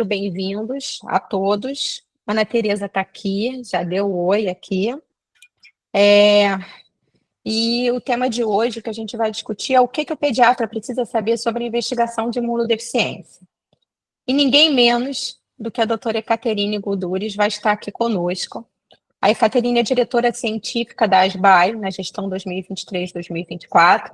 Bem-vindos a todos. Ana Tereza está aqui, já deu oi aqui. E o tema de hoje que a gente vai discutir é o que o pediatra precisa saber sobre a investigação de imunodeficiência. E ninguém menos do que a doutora Ekaterine Goudures vai estar aqui conosco. A Ekaterine é diretora científica da ASBAI na gestão 2023-2024.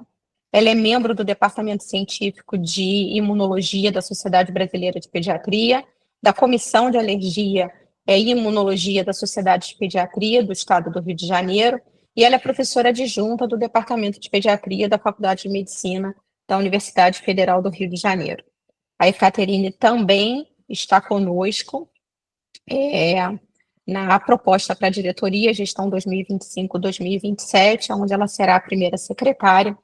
Ela é membro do Departamento Científico de Imunologia da Sociedade Brasileira de Pediatria, da Comissão de Alergia e Imunologia da Sociedade de Pediatria do Estado do Rio de Janeiro, e ela é professora adjunta do Departamento de Pediatria da Faculdade de Medicina da Universidade Federal do Rio de Janeiro. A Ekaterine também está conosco na proposta para a diretoria, gestão 2025-2027, onde ela será a primeira secretária.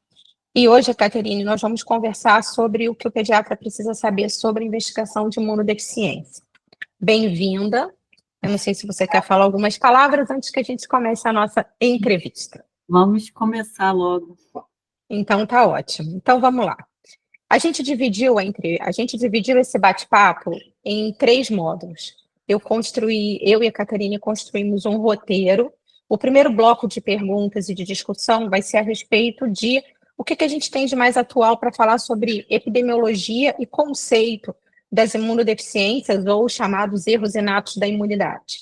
E hoje, Ekaterine, nós vamos conversar sobre o que o pediatra precisa saber sobre a investigação de imunodeficiência. Bem-vinda. Eu não sei se você quer falar algumas palavras antes que a gente comece a nossa entrevista. Vamos começar logo. Então, tá ótimo. Então, vamos lá. A gente dividiu esse bate-papo em 3 módulos. Eu e a Ekaterine construímos um roteiro. O primeiro bloco de perguntas e de discussão vai ser a respeito de o que a gente tem de mais atual para falar sobre epidemiologia e conceito das imunodeficiências ou chamados erros inatos da imunidade.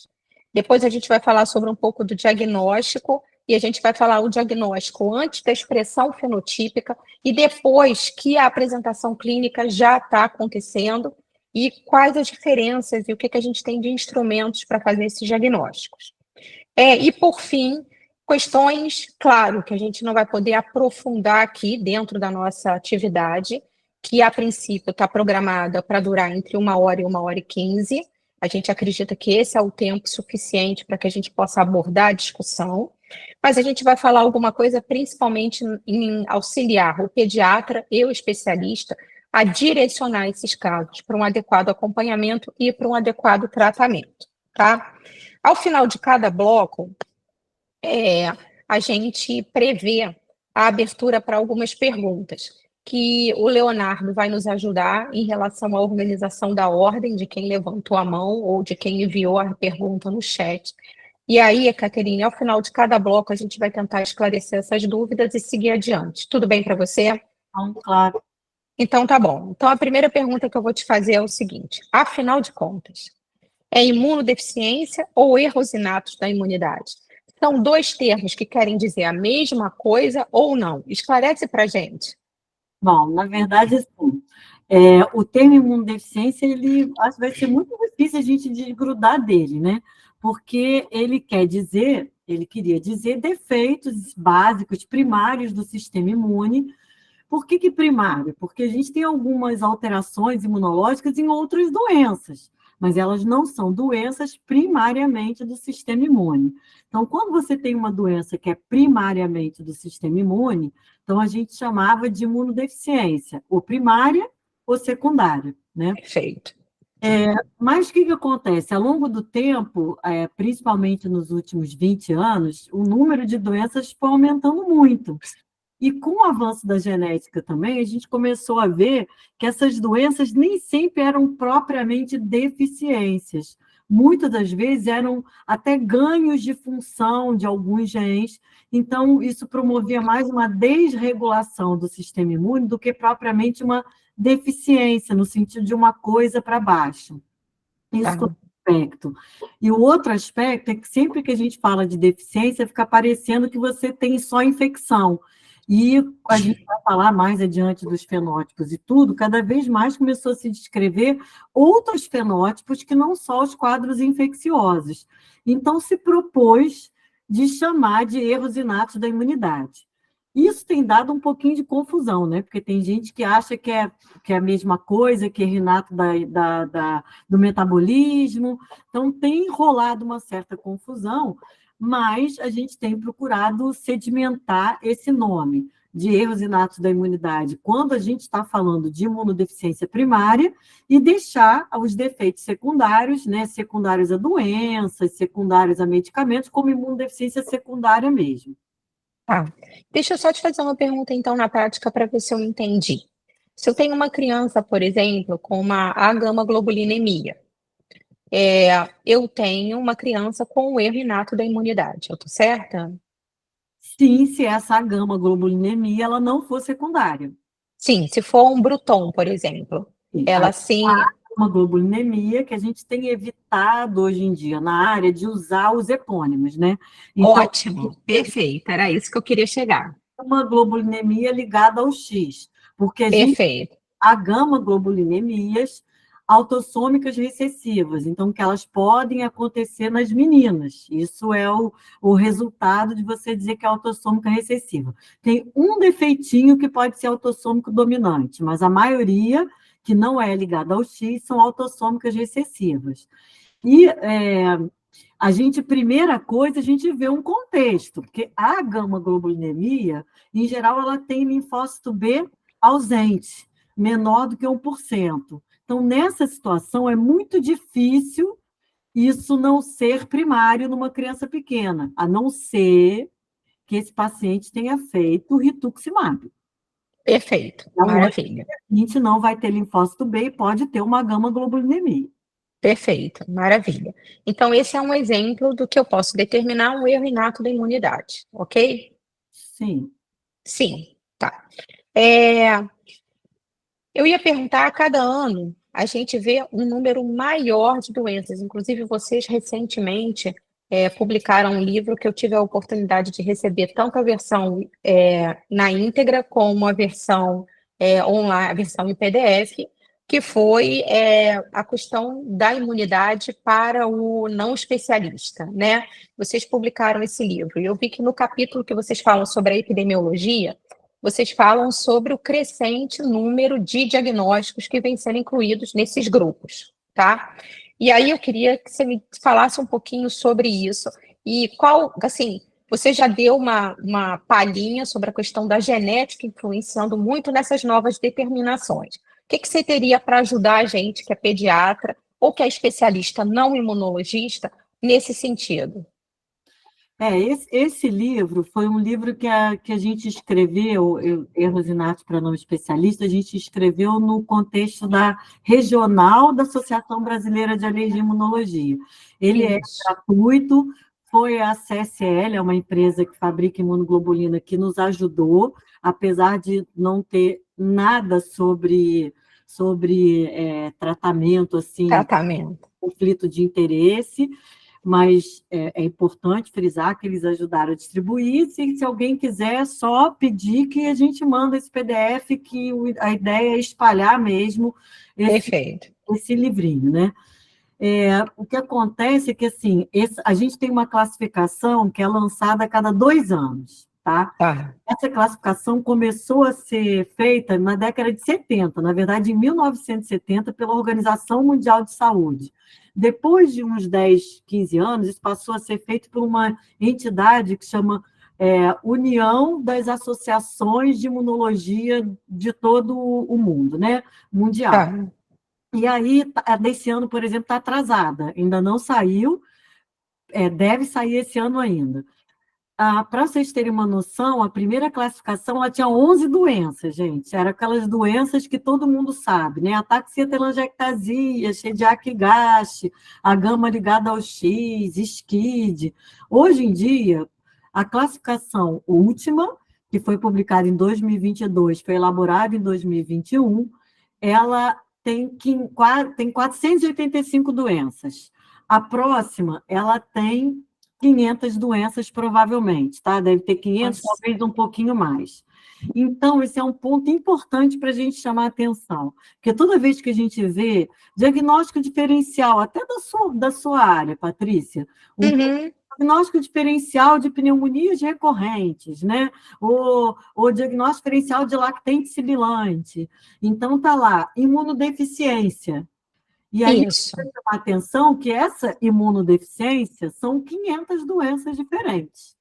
Depois a gente vai falar sobre um pouco do diagnóstico e a gente vai falar o diagnóstico antes da expressão fenotípica e depois que a apresentação clínica já está acontecendo e quais as diferenças e o que a gente tem de instrumentos para fazer esses diagnósticos. E, por fim, questões, claro, que a gente não vai poder aprofundar aqui dentro da nossa atividade, que a princípio está programada para durar entre 1 hora e 1h15. A gente acredita que esse é o tempo suficiente para que a gente possa abordar a discussão, mas a gente vai falar alguma coisa principalmente em auxiliar o pediatra e o especialista a direcionar esses casos para um adequado acompanhamento e para um adequado tratamento, tá? Ao final de cada bloco, a gente prevê a abertura para algumas perguntas, que o Leonardo vai nos ajudar em relação à organização da ordem de quem levantou a mão ou de quem enviou a pergunta no chat. E aí, Ekaterine, ao final de cada bloco, a gente vai tentar esclarecer essas dúvidas e seguir adiante. Tudo bem para você? Claro. Então, tá bom. Então, a primeira pergunta que eu vou te fazer é o seguinte: afinal de contas, é imunodeficiência ou erros inatos da imunidade? São 2 termos que querem dizer a mesma coisa ou não? Esclarece para a gente. Bom, na verdade, assim, o termo imunodeficiência, acho que vai ser muito difícil a gente desgrudar dele, né? Porque ele queria dizer defeitos básicos, primários do sistema imune. Por que primário? Porque a gente tem algumas alterações imunológicas em outras doenças, mas elas não são doenças primariamente do sistema imune. Então, quando você tem uma doença que é primariamente do sistema imune, então a gente chamava de imunodeficiência, ou primária ou secundária, né? Perfeito. Mas o que acontece? Ao longo do tempo, principalmente nos últimos 20 anos, o número de doenças foi aumentando muito. E com o avanço da genética também, a gente começou a ver que essas doenças nem sempre eram propriamente deficiências. Muitas das vezes eram até ganhos de função de alguns genes. Então, isso promovia mais uma desregulação do sistema imune do que propriamente uma deficiência, no sentido de uma coisa para baixo. Isso foi um aspecto. E o outro aspecto é que sempre que a gente fala de deficiência, fica parecendo que você tem só infecção. E a gente vai falar mais adiante dos fenótipos e tudo, cada vez mais começou a se descrever outros fenótipos que não só os quadros infecciosos. Então, se propôs de chamar de erros inatos da imunidade. Isso tem dado um pouquinho de confusão, né? Porque tem gente que acha que é a mesma coisa, que é inato do metabolismo. Então, tem rolado uma certa confusão, mas a gente tem procurado sedimentar esse nome de erros inatos da imunidade quando a gente está falando de imunodeficiência primária e deixar os defeitos secundários, né, secundários a doenças, secundários a medicamentos, como imunodeficiência secundária mesmo. Tá. Deixa eu só te fazer uma pergunta, então, na prática, para ver se eu entendi. Se eu tenho uma criança, por exemplo, com uma agama-globulinemia, eu tenho uma criança com um erro inato da imunidade, eu tô certa? Sim, se essa gama-globulinemia ela não for secundária. Sim, se for um Bruton, por exemplo, Sim, ela sim. uma globulinemia que a gente tem evitado hoje em dia na área de usar os epônimos, né? Então, Ótimo, perfeito, era isso que eu queria chegar. uma globulinemia ligada ao X, porque a gente Perfeito, há gama-globulinemias autossômicas recessivas, então que elas podem acontecer nas meninas. Isso é o resultado de você dizer que é autossômica recessiva. Tem um defeitinho que pode ser autossômico dominante, mas a maioria que não é ligada ao X são autossômicas recessivas. E primeira coisa, a gente vê um contexto, porque a gama-globulinemia, em geral, ela tem linfócito B ausente, menor do que 1%. Então, nessa situação, é muito difícil isso não ser primário numa criança pequena, a não ser que esse paciente tenha feito o rituximab. perfeito, Então, maravilha. a gente não vai ter linfócito B e pode ter uma gama-globulinemia. Perfeito, maravilha. Então, esse é um exemplo do que eu posso determinar um erro inato da imunidade, ok? Sim. Sim, tá. É, eu ia perguntar, a cada ano, a gente vê um número maior de doenças. Inclusive, vocês recentemente publicaram um livro que eu tive a oportunidade de receber tanto a versão na íntegra como a versão online, a versão em PDF, que foi a questão da imunidade para o não especialista, né? Vocês publicaram esse livro e eu vi que no capítulo que vocês falam sobre a epidemiologia, vocês falam sobre o crescente número de diagnósticos que vêm sendo incluídos nesses grupos, tá? E aí eu queria que você me falasse um pouquinho sobre isso e qual, assim, você já deu uma palhinha sobre a questão da genética influenciando muito nessas novas determinações. O que você teria para ajudar a gente, que é pediatra ou que é especialista não imunologista, nesse sentido? Esse livro foi um livro que a gente escreveu, Erros Inatos para Não Especialistas, a gente escreveu no contexto da regional da Associação Brasileira de Alergia e Imunologia. Ele é Isso. gratuito, foi a CSL, é uma empresa que fabrica imunoglobulina, que nos ajudou, apesar de não ter nada sobre tratamento, assim, Tratamento. conflito de interesse, mas é importante frisar que eles ajudaram a distribuir. Se alguém quiser, é só pedir que a gente manda esse PDF, que a ideia é espalhar mesmo Perfeito. esse livrinho, né? O que acontece é que assim, a gente tem uma classificação que é lançada a cada 2 anos, tá? Tá. Essa classificação começou a ser feita na década de 70, na verdade, em 1970, pela Organização Mundial de Saúde. Depois de uns 10, 15 anos, isso passou a ser feito por uma entidade que chama União das Associações de Imunologia de todo o mundo, né? Mundial. Tá. E aí, desse ano, por exemplo, está atrasada, ainda não saiu, deve sair esse ano ainda. Para vocês terem uma noção, a primeira classificação ela tinha 11 doenças, gente. Eram aquelas doenças que todo mundo sabe, né? Ataxia telangiectasia, Chidiac-Gash, a gama ligada ao X, SCID. Hoje em dia, a classificação última, que foi publicada em 2022, foi elaborada em 2021, ela tem 485 doenças. A próxima, ela tem 500 doenças, provavelmente, tá? Deve ter 500, Nossa. talvez um pouquinho mais. Então, esse é um ponto importante para a gente chamar a atenção, porque toda vez que a gente vê diagnóstico diferencial, até da sua área, Patrícia, um Uhum. diagnóstico diferencial de pneumonias recorrentes, né? Ou diagnóstico diferencial de lactente sibilante. Então, tá lá, imunodeficiência. E aí, Isso. chamar a atenção que essa imunodeficiência são 500 doenças diferentes.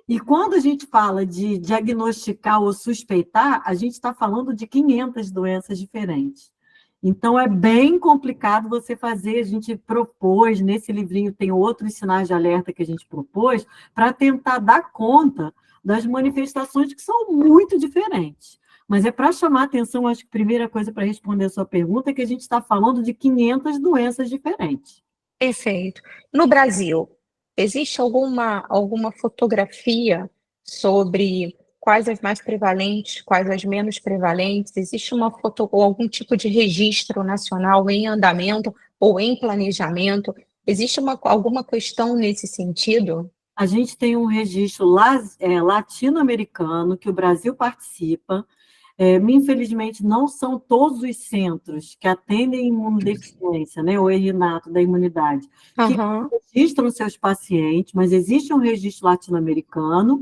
E quando a gente fala de diagnosticar ou suspeitar, a gente está falando de 500 doenças diferentes. Então, é bem complicado você fazer. A gente propôs, nesse livrinho tem outros sinais de alerta que a gente propôs, para tentar dar conta das manifestações que são muito diferentes. Mas é para chamar a atenção, acho que a primeira coisa para responder a sua pergunta é que a gente está falando de 500 doenças diferentes. Perfeito. No Brasil, existe alguma fotografia sobre quais as mais prevalentes, quais as menos prevalentes? Existe uma foto ou algum tipo de registro nacional em andamento ou em planejamento? Existe alguma questão nesse sentido? A gente tem um registro latino-americano que o Brasil participa. Infelizmente, não são todos os centros que atendem imunodeficiência, né, ou inato da imunidade, que Aham, registram seus pacientes, mas existe um registro latino-americano,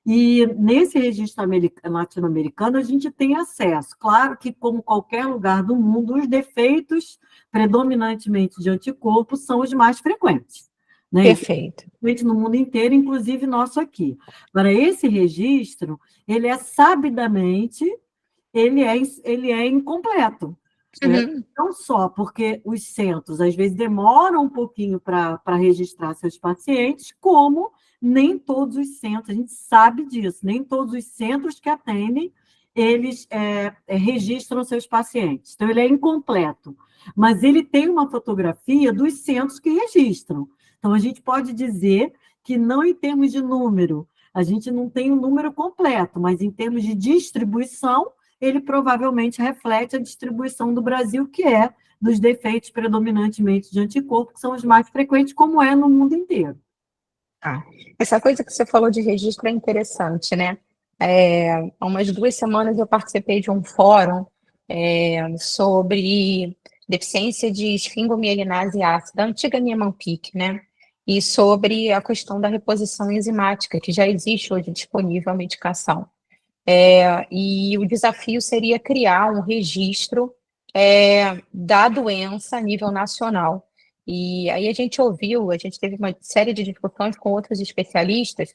e nesse registro latino-americano a gente tem acesso. Claro que, como qualquer lugar do mundo, os defeitos predominantemente de anticorpos são os mais frequentes. Né? perfeito. No mundo inteiro, inclusive nosso aqui. Agora, esse registro, ele é sabidamente, ele é incompleto. Uhum. Não só porque os centros, às vezes, demoram um pouquinho para registrar seus pacientes, como nem todos os centros, a gente sabe disso, nem todos os centros que atendem, eles registram seus pacientes. Então, ele é incompleto. Mas ele tem uma fotografia dos centros que registram. Então, a gente pode dizer que não em termos de número, a gente não tem um número completo, mas em termos de distribuição, ele provavelmente reflete a distribuição do Brasil, que é dos defeitos predominantemente de anticorpo, que são os mais frequentes, como é no mundo inteiro. Ah, essa coisa que você falou de registro é interessante, né? Há umas 2 semanas eu participei de um fórum sobre deficiência de esfingomielinase ácida, a antiga Niemann-Pick, né? E sobre a questão da reposição enzimática, que já existe hoje disponível a medicação. E o desafio seria criar um registro da doença a nível nacional. E aí a gente teve uma série de discussões com outros especialistas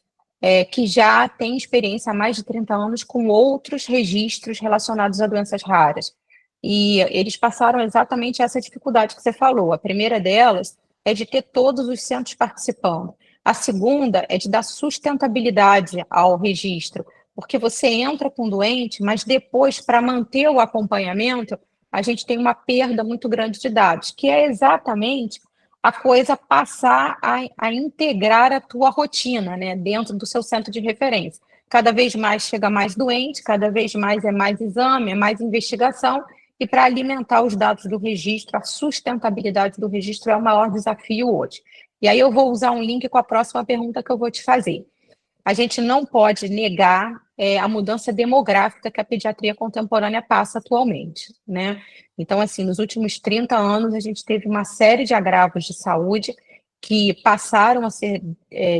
que já têm experiência há mais de 30 anos com outros registros relacionados a doenças raras. E eles passaram exatamente essa dificuldade que você falou. A primeira delas é de ter todos os centros participando. A segunda é de dar sustentabilidade ao registro, porque você entra com o doente, mas depois, para manter o acompanhamento, a gente tem uma perda muito grande de dados, que é exatamente a coisa passar a integrar a tua rotina, né, dentro do seu centro de referência. Cada vez mais chega mais doente, cada vez mais é mais exame, é mais investigação, e para alimentar os dados do registro, a sustentabilidade do registro é o maior desafio hoje. E aí eu vou usar um link com a próxima pergunta que eu vou te fazer. A gente não pode negar a mudança demográfica que a pediatria contemporânea passa atualmente, né? Então, assim, nos últimos 30 anos, a gente teve uma série de agravos de saúde que passaram a ser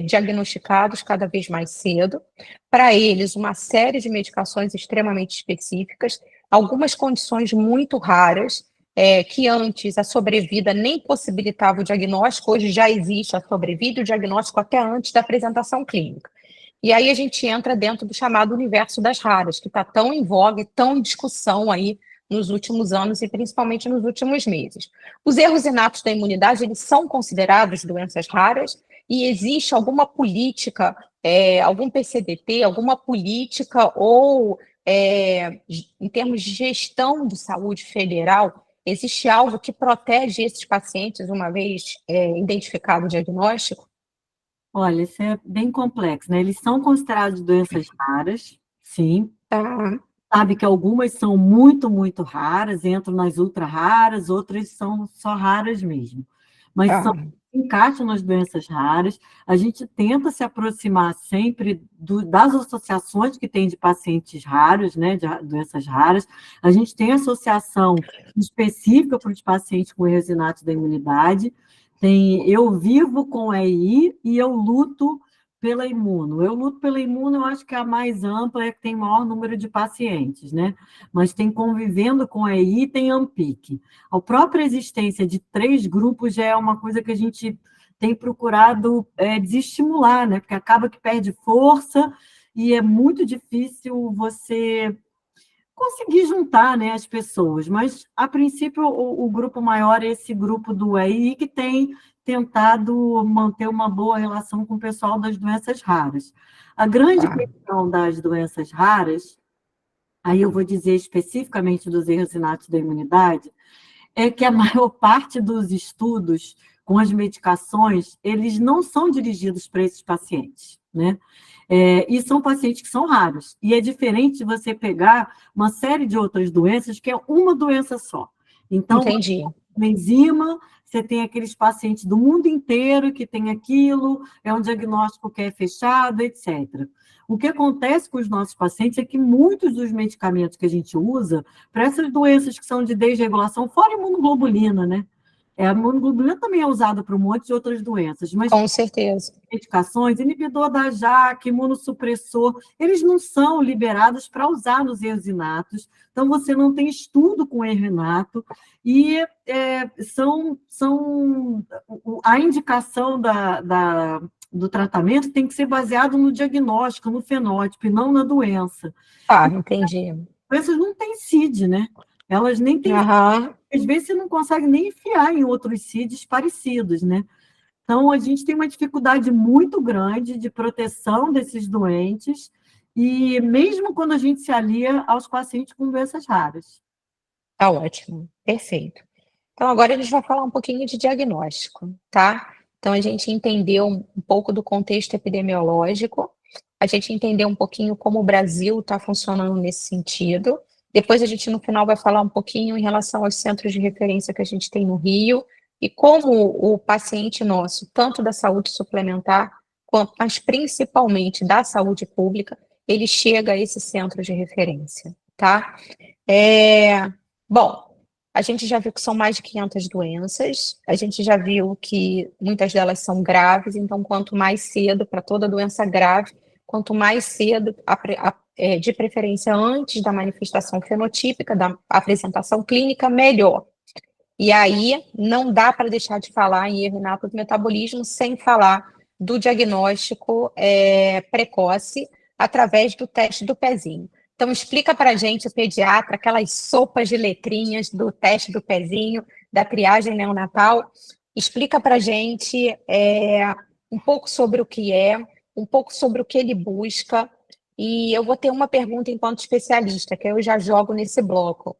diagnosticados cada vez mais cedo. Para eles, uma série de medicações extremamente específicas, algumas condições muito raras, que antes a sobrevida nem possibilitava o diagnóstico, hoje já existe a sobrevida e o diagnóstico até antes da apresentação clínica. E aí a gente entra dentro do chamado universo das raras, que está tão em voga e tão em discussão aí nos últimos anos e principalmente nos últimos meses. Os erros inatos da imunidade, eles são considerados doenças raras e existe alguma política, algum PCDT, alguma política ou, em termos de gestão de saúde federal, existe algo que protege esses pacientes uma vez identificado o diagnóstico? Olha, isso é bem complexo, né? Eles são considerados doenças raras, sim. Tá, Sabe que algumas são muito, muito raras, entram nas ultra raras, outras são só raras mesmo. Mas tá, são encaixam nas doenças raras. A gente tenta se aproximar sempre das associações que tem de pacientes raros, né, de doenças raras. A gente tem associação específica para os pacientes com erros inatos da imunidade. Eu vivo com EI e eu luto pela imuno. Eu luto pela imuno, eu acho que é a mais ampla, é a que tem maior número de pacientes, né? Mas tem convivendo com a EI, tem AMPIC. A própria existência de 3 grupos já é uma coisa que a gente tem procurado desestimular, né? Porque acaba que perde força e é muito difícil você conseguir juntar, né, as pessoas. Mas, a princípio, o grupo maior é esse grupo do EI que tem tentado manter uma boa relação com o pessoal das doenças raras. A grande tá. questão das doenças raras aí eu vou dizer especificamente dos erros inatos da imunidade, é que a maior parte dos estudos com as medicações, eles não são dirigidos para esses pacientes, né? E são pacientes que são raros. E é diferente de você pegar uma série de outras doenças, que é uma doença só. Então, Entendi. uma enzima, você tem aqueles pacientes do mundo inteiro que tem aquilo, é um diagnóstico que é fechado, etc. O que acontece com os nossos pacientes é que muitos dos medicamentos que a gente usa para essas doenças que são de desregulação, fora a imunoglobulina, né? A imunoglobulina também é usada para um monte de outras doenças, mas Com certeza. medicações, inibidor da JAK, imunossupressor, eles não são liberados para usar nos erros inatos, então você não tem estudo com erro inato, e a indicação do tratamento tem que ser baseado no diagnóstico, no fenótipo, e não na doença. Tá, entendi. Doenças não têm CID, né? Elas nem têm, Aham. às vezes você não consegue nem enfiar em outros CIDs parecidos, né? Então, a gente tem uma dificuldade muito grande de proteção desses doentes, e mesmo quando a gente se alia aos pacientes com doenças raras. Tá ótimo. Perfeito. Então, agora a gente vai falar um pouquinho de diagnóstico, tá? Então, a gente entendeu um pouco do contexto epidemiológico, a gente entendeu um pouquinho como o Brasil está funcionando nesse sentido. Depois, a gente, no final, vai falar um pouquinho em relação aos centros de referência que a gente tem no Rio e como o paciente nosso, tanto da saúde suplementar, quanto, mas principalmente da saúde pública, ele chega a esse centro de referência, tá? Bom, a gente já viu que são mais de 500 doenças, a gente já viu que muitas delas são graves, então quanto mais cedo, para toda doença grave, quanto mais cedo, de preferência antes da manifestação fenotípica, da apresentação clínica, melhor. E aí não dá para deixar de falar em erro inato do metabolismo sem falar do diagnóstico precoce através do teste do pezinho. Então, explica para a gente, o pediatra, aquelas sopas de letrinhas do teste do pezinho, da triagem neonatal. Explica para a gente um pouco sobre o que é, um pouco sobre o que ele busca. E eu vou ter uma pergunta enquanto especialista, que eu já jogo nesse bloco.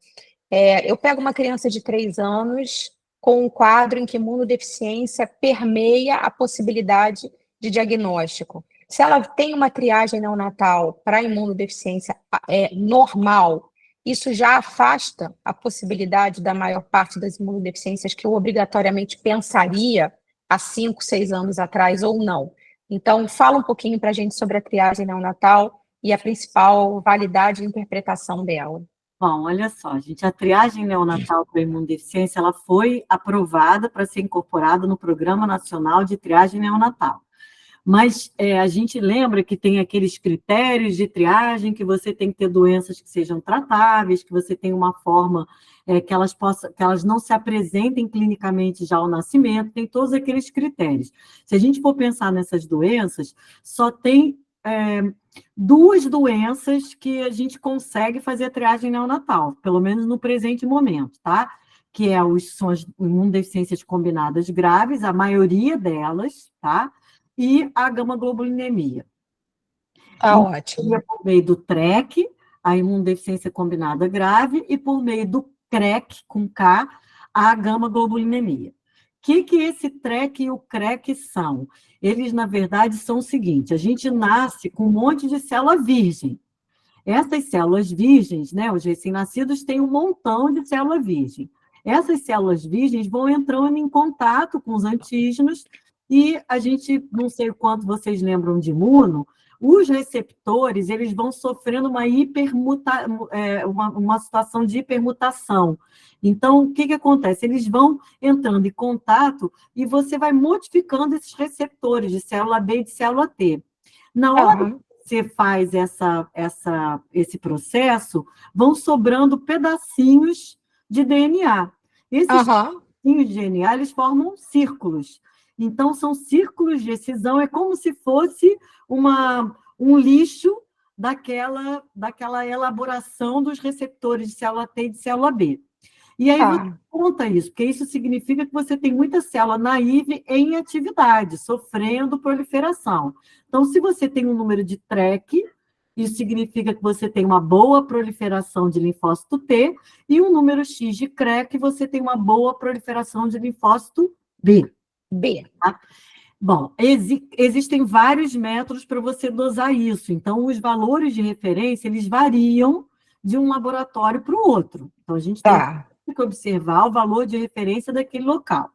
Eu pego uma criança de 3 anos com um quadro em que imunodeficiência permeia a possibilidade de diagnóstico. Se ela tem uma triagem neonatal para imunodeficiência normal, isso já afasta a possibilidade da maior parte das imunodeficiências que eu obrigatoriamente pensaria há 5, 6 anos atrás ou não. Então, fala um pouquinho para a gente sobre a triagem neonatal e a principal validade e interpretação dela. Bom, olha só, gente, a triagem neonatal para imunodeficiência, ela foi aprovada para ser incorporada no Programa Nacional de Triagem Neonatal. Mas a gente lembra que tem aqueles critérios de triagem, que você tem que ter doenças que sejam tratáveis, que você tem uma forma que elas não se apresentem clinicamente já ao nascimento, tem todos aqueles critérios. Se a gente for pensar nessas doenças, só tem 2 doenças que a gente consegue fazer a triagem neonatal, pelo menos no presente momento, tá? Que são as imunodeficiências combinadas graves, a maioria delas, tá? E a gama-globulinemia. Ótimo. Por meio do TREC, a imunodeficiência combinada grave, e por meio do CREC, com K, a gama-globulinemia. O que esse TREC e o CREC são? Eles, na verdade, são o seguinte: a gente nasce com um monte de célula virgem. Essas células virgens, né, os recém-nascidos têm um montão de célula virgem. Essas células virgens vão entrando em contato com os antígenos, e a gente, não sei o quanto vocês lembram de imuno, os receptores, eles vão sofrendo uma situação de hipermutação. Então, o que acontece? Eles vão entrando em contato e você vai modificando esses receptores de célula B e de célula T. Na hora que você faz esse processo, vão sobrando pedacinhos de DNA. Esses pedacinhos de DNA, eles formam círculos. Então, são círculos de excisão, é como se fosse um lixo daquela elaboração dos receptores de célula T e de célula B. E aí você conta isso, porque isso significa que você tem muita célula naive em atividade, sofrendo proliferação. Então, se você tem um número de TREC Isso significa que você tem uma boa proliferação de linfócito T e um número X de CREC, você tem uma boa proliferação de linfócito B. B. Tá? Bom, existem vários métodos para você dosar isso. Então, os valores de referência, eles variam de um laboratório para o outro. Então, a gente tem que observar o valor de referência daquele local.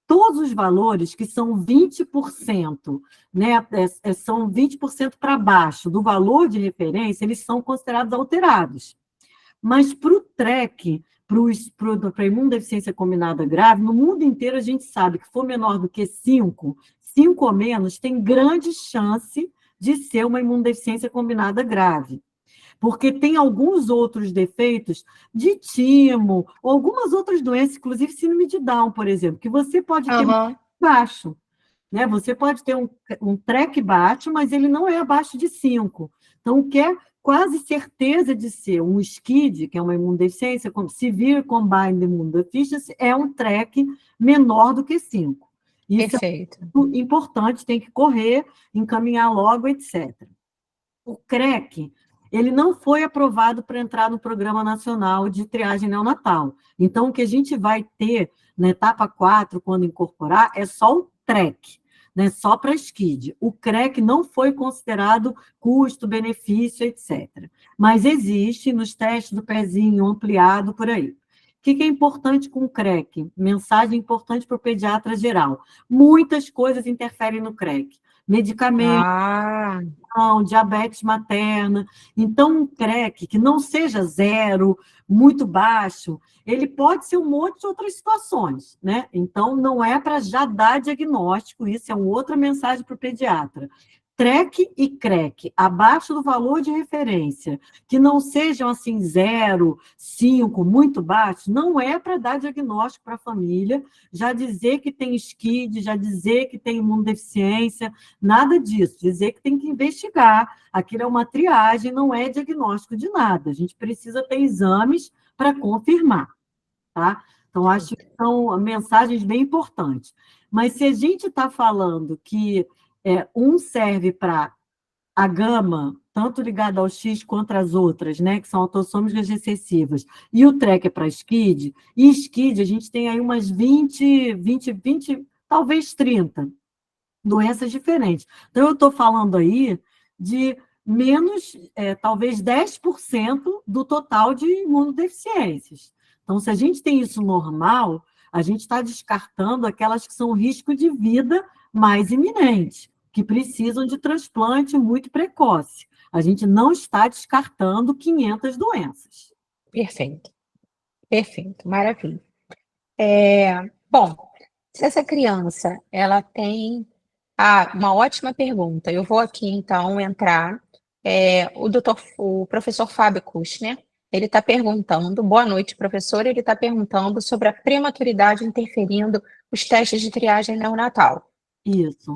Todos os valores que são 20%, né, são 20% para baixo do valor de referência, eles são considerados alterados. Mas para o TREC, para a imunodeficiência combinada grave, no mundo inteiro a gente sabe que for menor do que 5 ou menos, tem grande chance de ser uma imunodeficiência combinada grave. Porque tem alguns outros defeitos de timo, ou algumas outras doenças, inclusive síndrome de Down, por exemplo, que você pode ter baixo. Né? Você pode ter um TREC baixo, mas ele não é abaixo de 5. Então, o que é quase certeza de ser um SCID, que é uma imunodeficiência, como Severe Combined Immunodeficiency, é um TREC menor do que 5. Isso Perfeito. É importante, tem que correr, encaminhar logo, etc. O CREC, ele não foi aprovado para entrar no Programa Nacional de Triagem Neonatal. Então, o que a gente vai ter na etapa 4, quando incorporar, é só o TREC, né? Só para SCID. O CREC não foi considerado custo, benefício, etc. Mas existe nos testes do pezinho ampliado por aí. O que é importante com o CREC? Mensagem importante para o pediatra geral. Muitas coisas interferem no CREC. Medicamentos, diabetes materna. Então, um CREC que não seja 0, muito baixo, ele pode ser um monte de outras situações, né? Então, não é para já dar diagnóstico, isso é uma outra mensagem para o pediatra. TREC e CREC, abaixo do valor de referência, que não sejam assim 0, 5, muito baixo, não é para dar diagnóstico para a família, já dizer que tem SCID, já dizer que tem imunodeficiência, nada disso, dizer que tem que investigar, aquilo é uma triagem, não é diagnóstico de nada, a gente precisa ter exames para confirmar, tá? Então, acho que são mensagens bem importantes. Mas se a gente está falando que um serve para a gama, tanto ligada ao X quanto às outras, né, que são autossômicas recessivas, e o TREC é para SCID, e SCID a gente tem aí umas 20, talvez 30 doenças diferentes. Então, eu estou falando aí de menos, talvez 10% do total de imunodeficiências. Então, se a gente tem isso normal, a gente está descartando aquelas que são risco de vida mais iminente, que precisam de transplante muito precoce. A gente não está descartando 500 doenças. Perfeito. Perfeito, maravilha. Bom, se essa criança, ela tem... uma ótima pergunta. Eu vou aqui, então, entrar. O professor Fábio Kushner, ele está perguntando, boa noite, professor, ele está perguntando sobre a prematuridade interferindo os testes de triagem neonatal. Isso.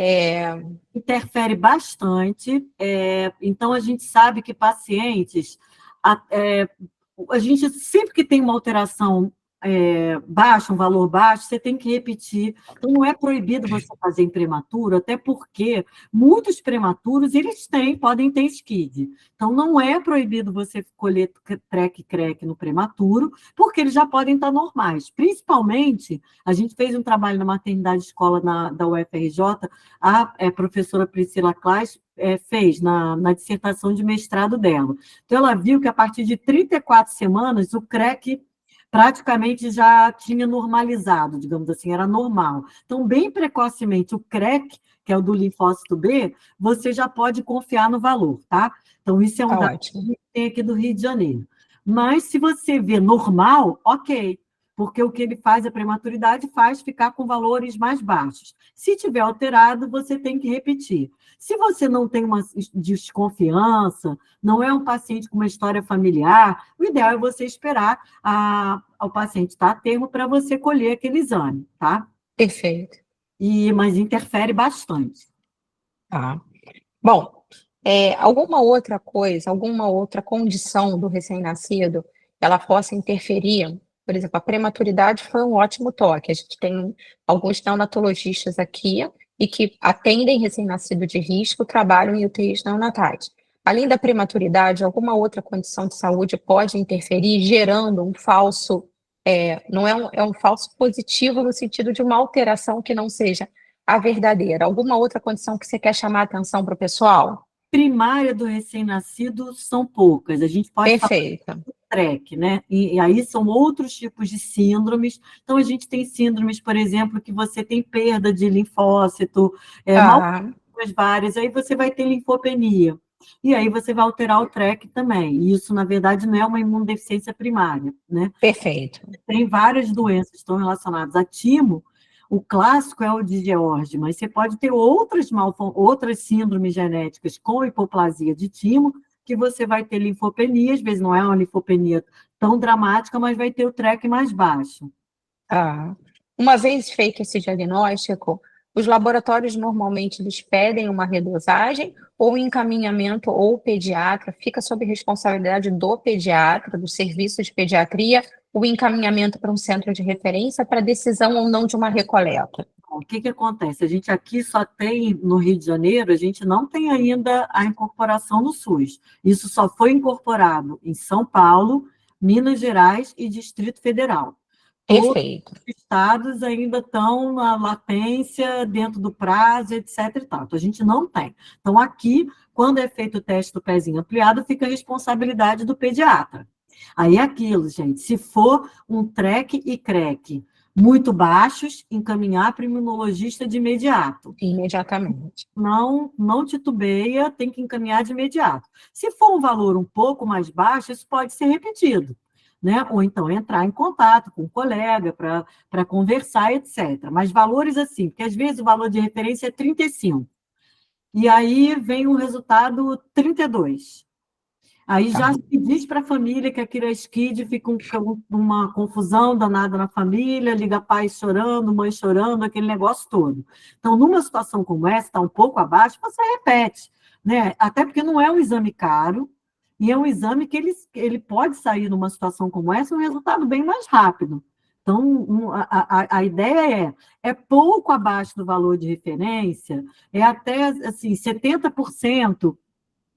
Interfere bastante. Então, a gente sabe que pacientes... a gente, sempre que tem uma alteração baixa, um valor baixo, você tem que repetir. Então, não é proibido você fazer em prematuro, até porque muitos prematuros, eles podem ter SCID. Então, não é proibido você colher TREC e CREC no prematuro, porque eles já podem estar normais. Principalmente, a gente fez um trabalho na maternidade escola da UFRJ, a professora Priscila Klaes fez na dissertação de mestrado dela. Então, ela viu que a partir de 34 semanas, o CREC praticamente já tinha normalizado, digamos assim, era normal. Então, bem precocemente, o CREC, que é o do linfócito B, você já pode confiar no valor, tá? Então, isso é um dado que a gente tem aqui do Rio de Janeiro. Mas, se você vê normal, ok, porque o que ele faz, a prematuridade, faz ficar com valores mais baixos. Se tiver alterado, você tem que repetir. Se você não tem uma desconfiança, não é um paciente com uma história familiar, o ideal é você esperar o paciente estar a termo para você colher aquele exame, tá? Perfeito. Mas interfere bastante. Tá. Bom, alguma outra coisa, alguma outra condição do recém-nascido, ela possa interferir? Por exemplo, a prematuridade foi um ótimo toque. A gente tem alguns neonatologistas aqui e que atendem recém-nascido de risco, trabalham em UTIs neonatais. Além da prematuridade, alguma outra condição de saúde pode interferir, gerando um falso, não é um falso positivo no sentido de uma alteração que não seja a verdadeira. Alguma outra condição que você quer chamar a atenção para o pessoal? Primária do recém-nascido são poucas. A gente pode falar Perfeito. do TREC, né? E aí são outros tipos de síndromes. Então, a gente tem síndromes, por exemplo, que você tem perda de linfócito, Ah, várias, aí você vai ter linfopenia. E aí você vai alterar o TREC também. E isso, na verdade, não é uma imunodeficiência primária, né? perfeito. Tem várias doenças que estão relacionadas a timo. O clássico é o de George, mas você pode ter outras síndromes genéticas com hipoplasia de timo, que você vai ter linfopenia, às vezes não é uma linfopenia tão dramática, mas vai ter o TREC mais baixo. Ah, uma vez feito esse diagnóstico, os laboratórios normalmente eles pedem uma redosagem ou um encaminhamento ou o pediatra fica sob responsabilidade do pediatra, do serviço de pediatria, o encaminhamento para um centro de referência para decisão ou não de uma recoleta. O que que acontece? A gente aqui só tem, no Rio de Janeiro, a gente não tem ainda a incorporação no SUS. Isso só foi incorporado em São Paulo, Minas Gerais e Distrito Federal. Todos Perfeito. os estados ainda estão na latência, dentro do prazo, etc. e tal. Então, a gente não tem. Então, aqui, quando é feito o teste do pezinho ampliado, fica a responsabilidade do pediatra. Aí é aquilo, gente, se for um TREC e CREC muito baixos, encaminhar para o imunologista de imediato. Imediatamente. Não titubeia, tem que encaminhar de imediato. Se for um valor um pouco mais baixo, isso pode ser repetido, né? Ou então entrar em contato com um colega para conversar, etc. Mas valores assim, porque às vezes o valor de referência é 35, e aí vem o resultado 32. Aí Tá. já se diz para a família que aquilo é skid, fica uma confusão danada na família, liga pai chorando, mãe chorando, aquele negócio todo. Então, numa situação como essa, está um pouco abaixo, você repete, né? Até porque não é um exame caro, e é um exame que ele pode sair numa situação como essa um resultado bem mais rápido. Então, a ideia é pouco abaixo do valor de referência, é até assim, 70%,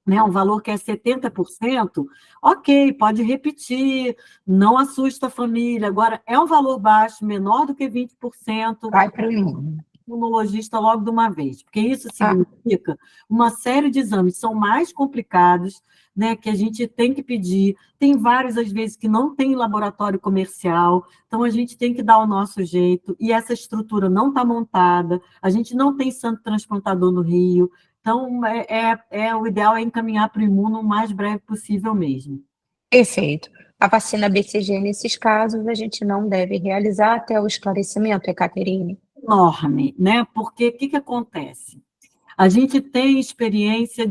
né, um valor que é 70%, ok, pode repetir, não assusta a família. Agora, é um valor baixo, menor do que 20%, Vai para o imuno. imunologista logo de uma vez, porque isso Ah, significa uma série de exames que são mais complicados, né, que a gente tem que pedir. Tem vários, às vezes, que não tem laboratório comercial, então a gente tem que dar o nosso jeito, e essa estrutura não está montada, a gente não tem santo transplantador no Rio, então o ideal é encaminhar para o imuno o mais breve possível mesmo. perfeito. A vacina BCG, nesses casos, a gente não deve realizar até o esclarecimento, Ekaterine. Enorme, né? Porque o que acontece? A gente tem experiência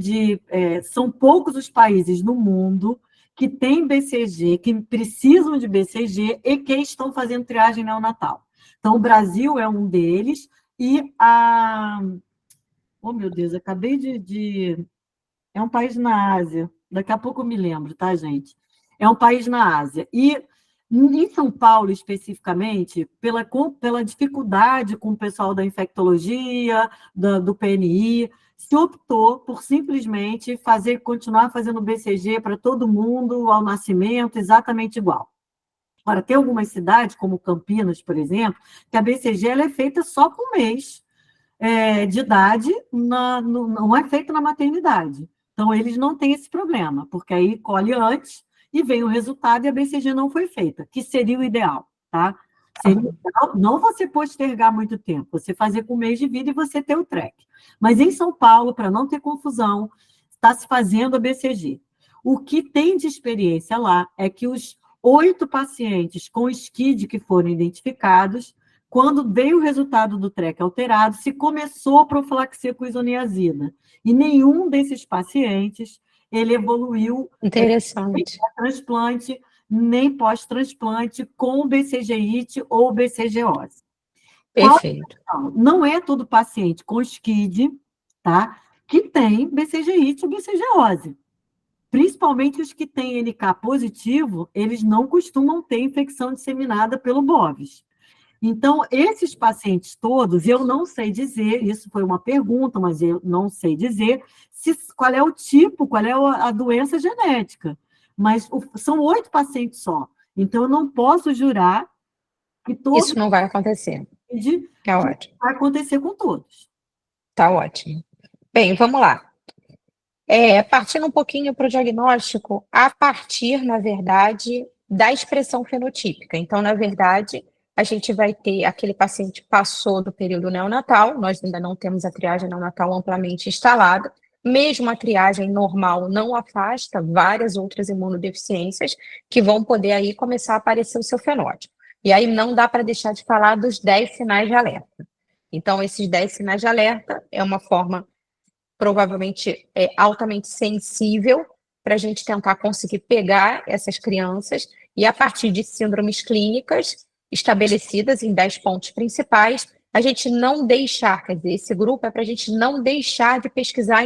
são poucos os países no mundo que têm BCG, que precisam de BCG e que estão fazendo triagem neonatal. Então, o Brasil é um deles e oh, meu Deus, acabei é um país na Ásia, daqui a pouco eu me lembro, tá, gente? É um país na Ásia. E em São Paulo, especificamente, pela dificuldade com o pessoal da infectologia, do PNI, se optou por simplesmente continuar fazendo BCG para todo mundo ao nascimento, exatamente igual. Agora, tem algumas cidades, como Campinas, por exemplo, que a BCG ela é feita só com um mês de idade, não é feita na maternidade. Então, eles não têm esse problema, porque aí colhe antes e vem o resultado e a BCG não foi feita, que seria o ideal, tá? Seria o ideal não você postergar muito tempo, você fazer com um mês de vida e você ter o TREC. Mas em São Paulo, para não ter confusão, está se fazendo a BCG. O que tem de experiência lá é que os 8 pacientes com SCID que foram identificados, quando veio o resultado do TREC alterado, se começou a profilaxia com isoniazida. E nenhum desses pacientes ele evoluiu Interessante. transplante, nem pós-transplante com o BCG-IT ou BCG-OS. Perfeito. Não é todo paciente com SCID, tá, que tem BCG-IT ou BCG-OS. Principalmente os que têm NK positivo, eles não costumam ter infecção disseminada pelo Bovis. Então, esses pacientes todos, eu não sei dizer, isso foi uma pergunta, mas eu não sei dizer qual é o tipo, qual é a doença genética. Mas são 8 pacientes só. Então, eu não posso jurar que todos Isso não vai acontecer. Tá ótimo. vai acontecer com todos. Tá ótimo. Bem, vamos lá. Partindo um pouquinho para o diagnóstico, a partir, na verdade, da expressão fenotípica. Então, na verdade, a gente vai ter aquele paciente passou do período neonatal, nós ainda não temos a triagem neonatal amplamente instalada, mesmo a triagem normal não afasta várias outras imunodeficiências que vão poder aí começar a aparecer o seu fenótipo. E aí não dá para deixar de falar dos 10 sinais de alerta. Então, esses 10 sinais de alerta é uma forma provavelmente altamente sensível para a gente tentar conseguir pegar essas crianças e, a partir de síndromes clínicas estabelecidas em 10 pontos principais, a gente não deixar, quer dizer, esse grupo é para a gente não deixar de pesquisar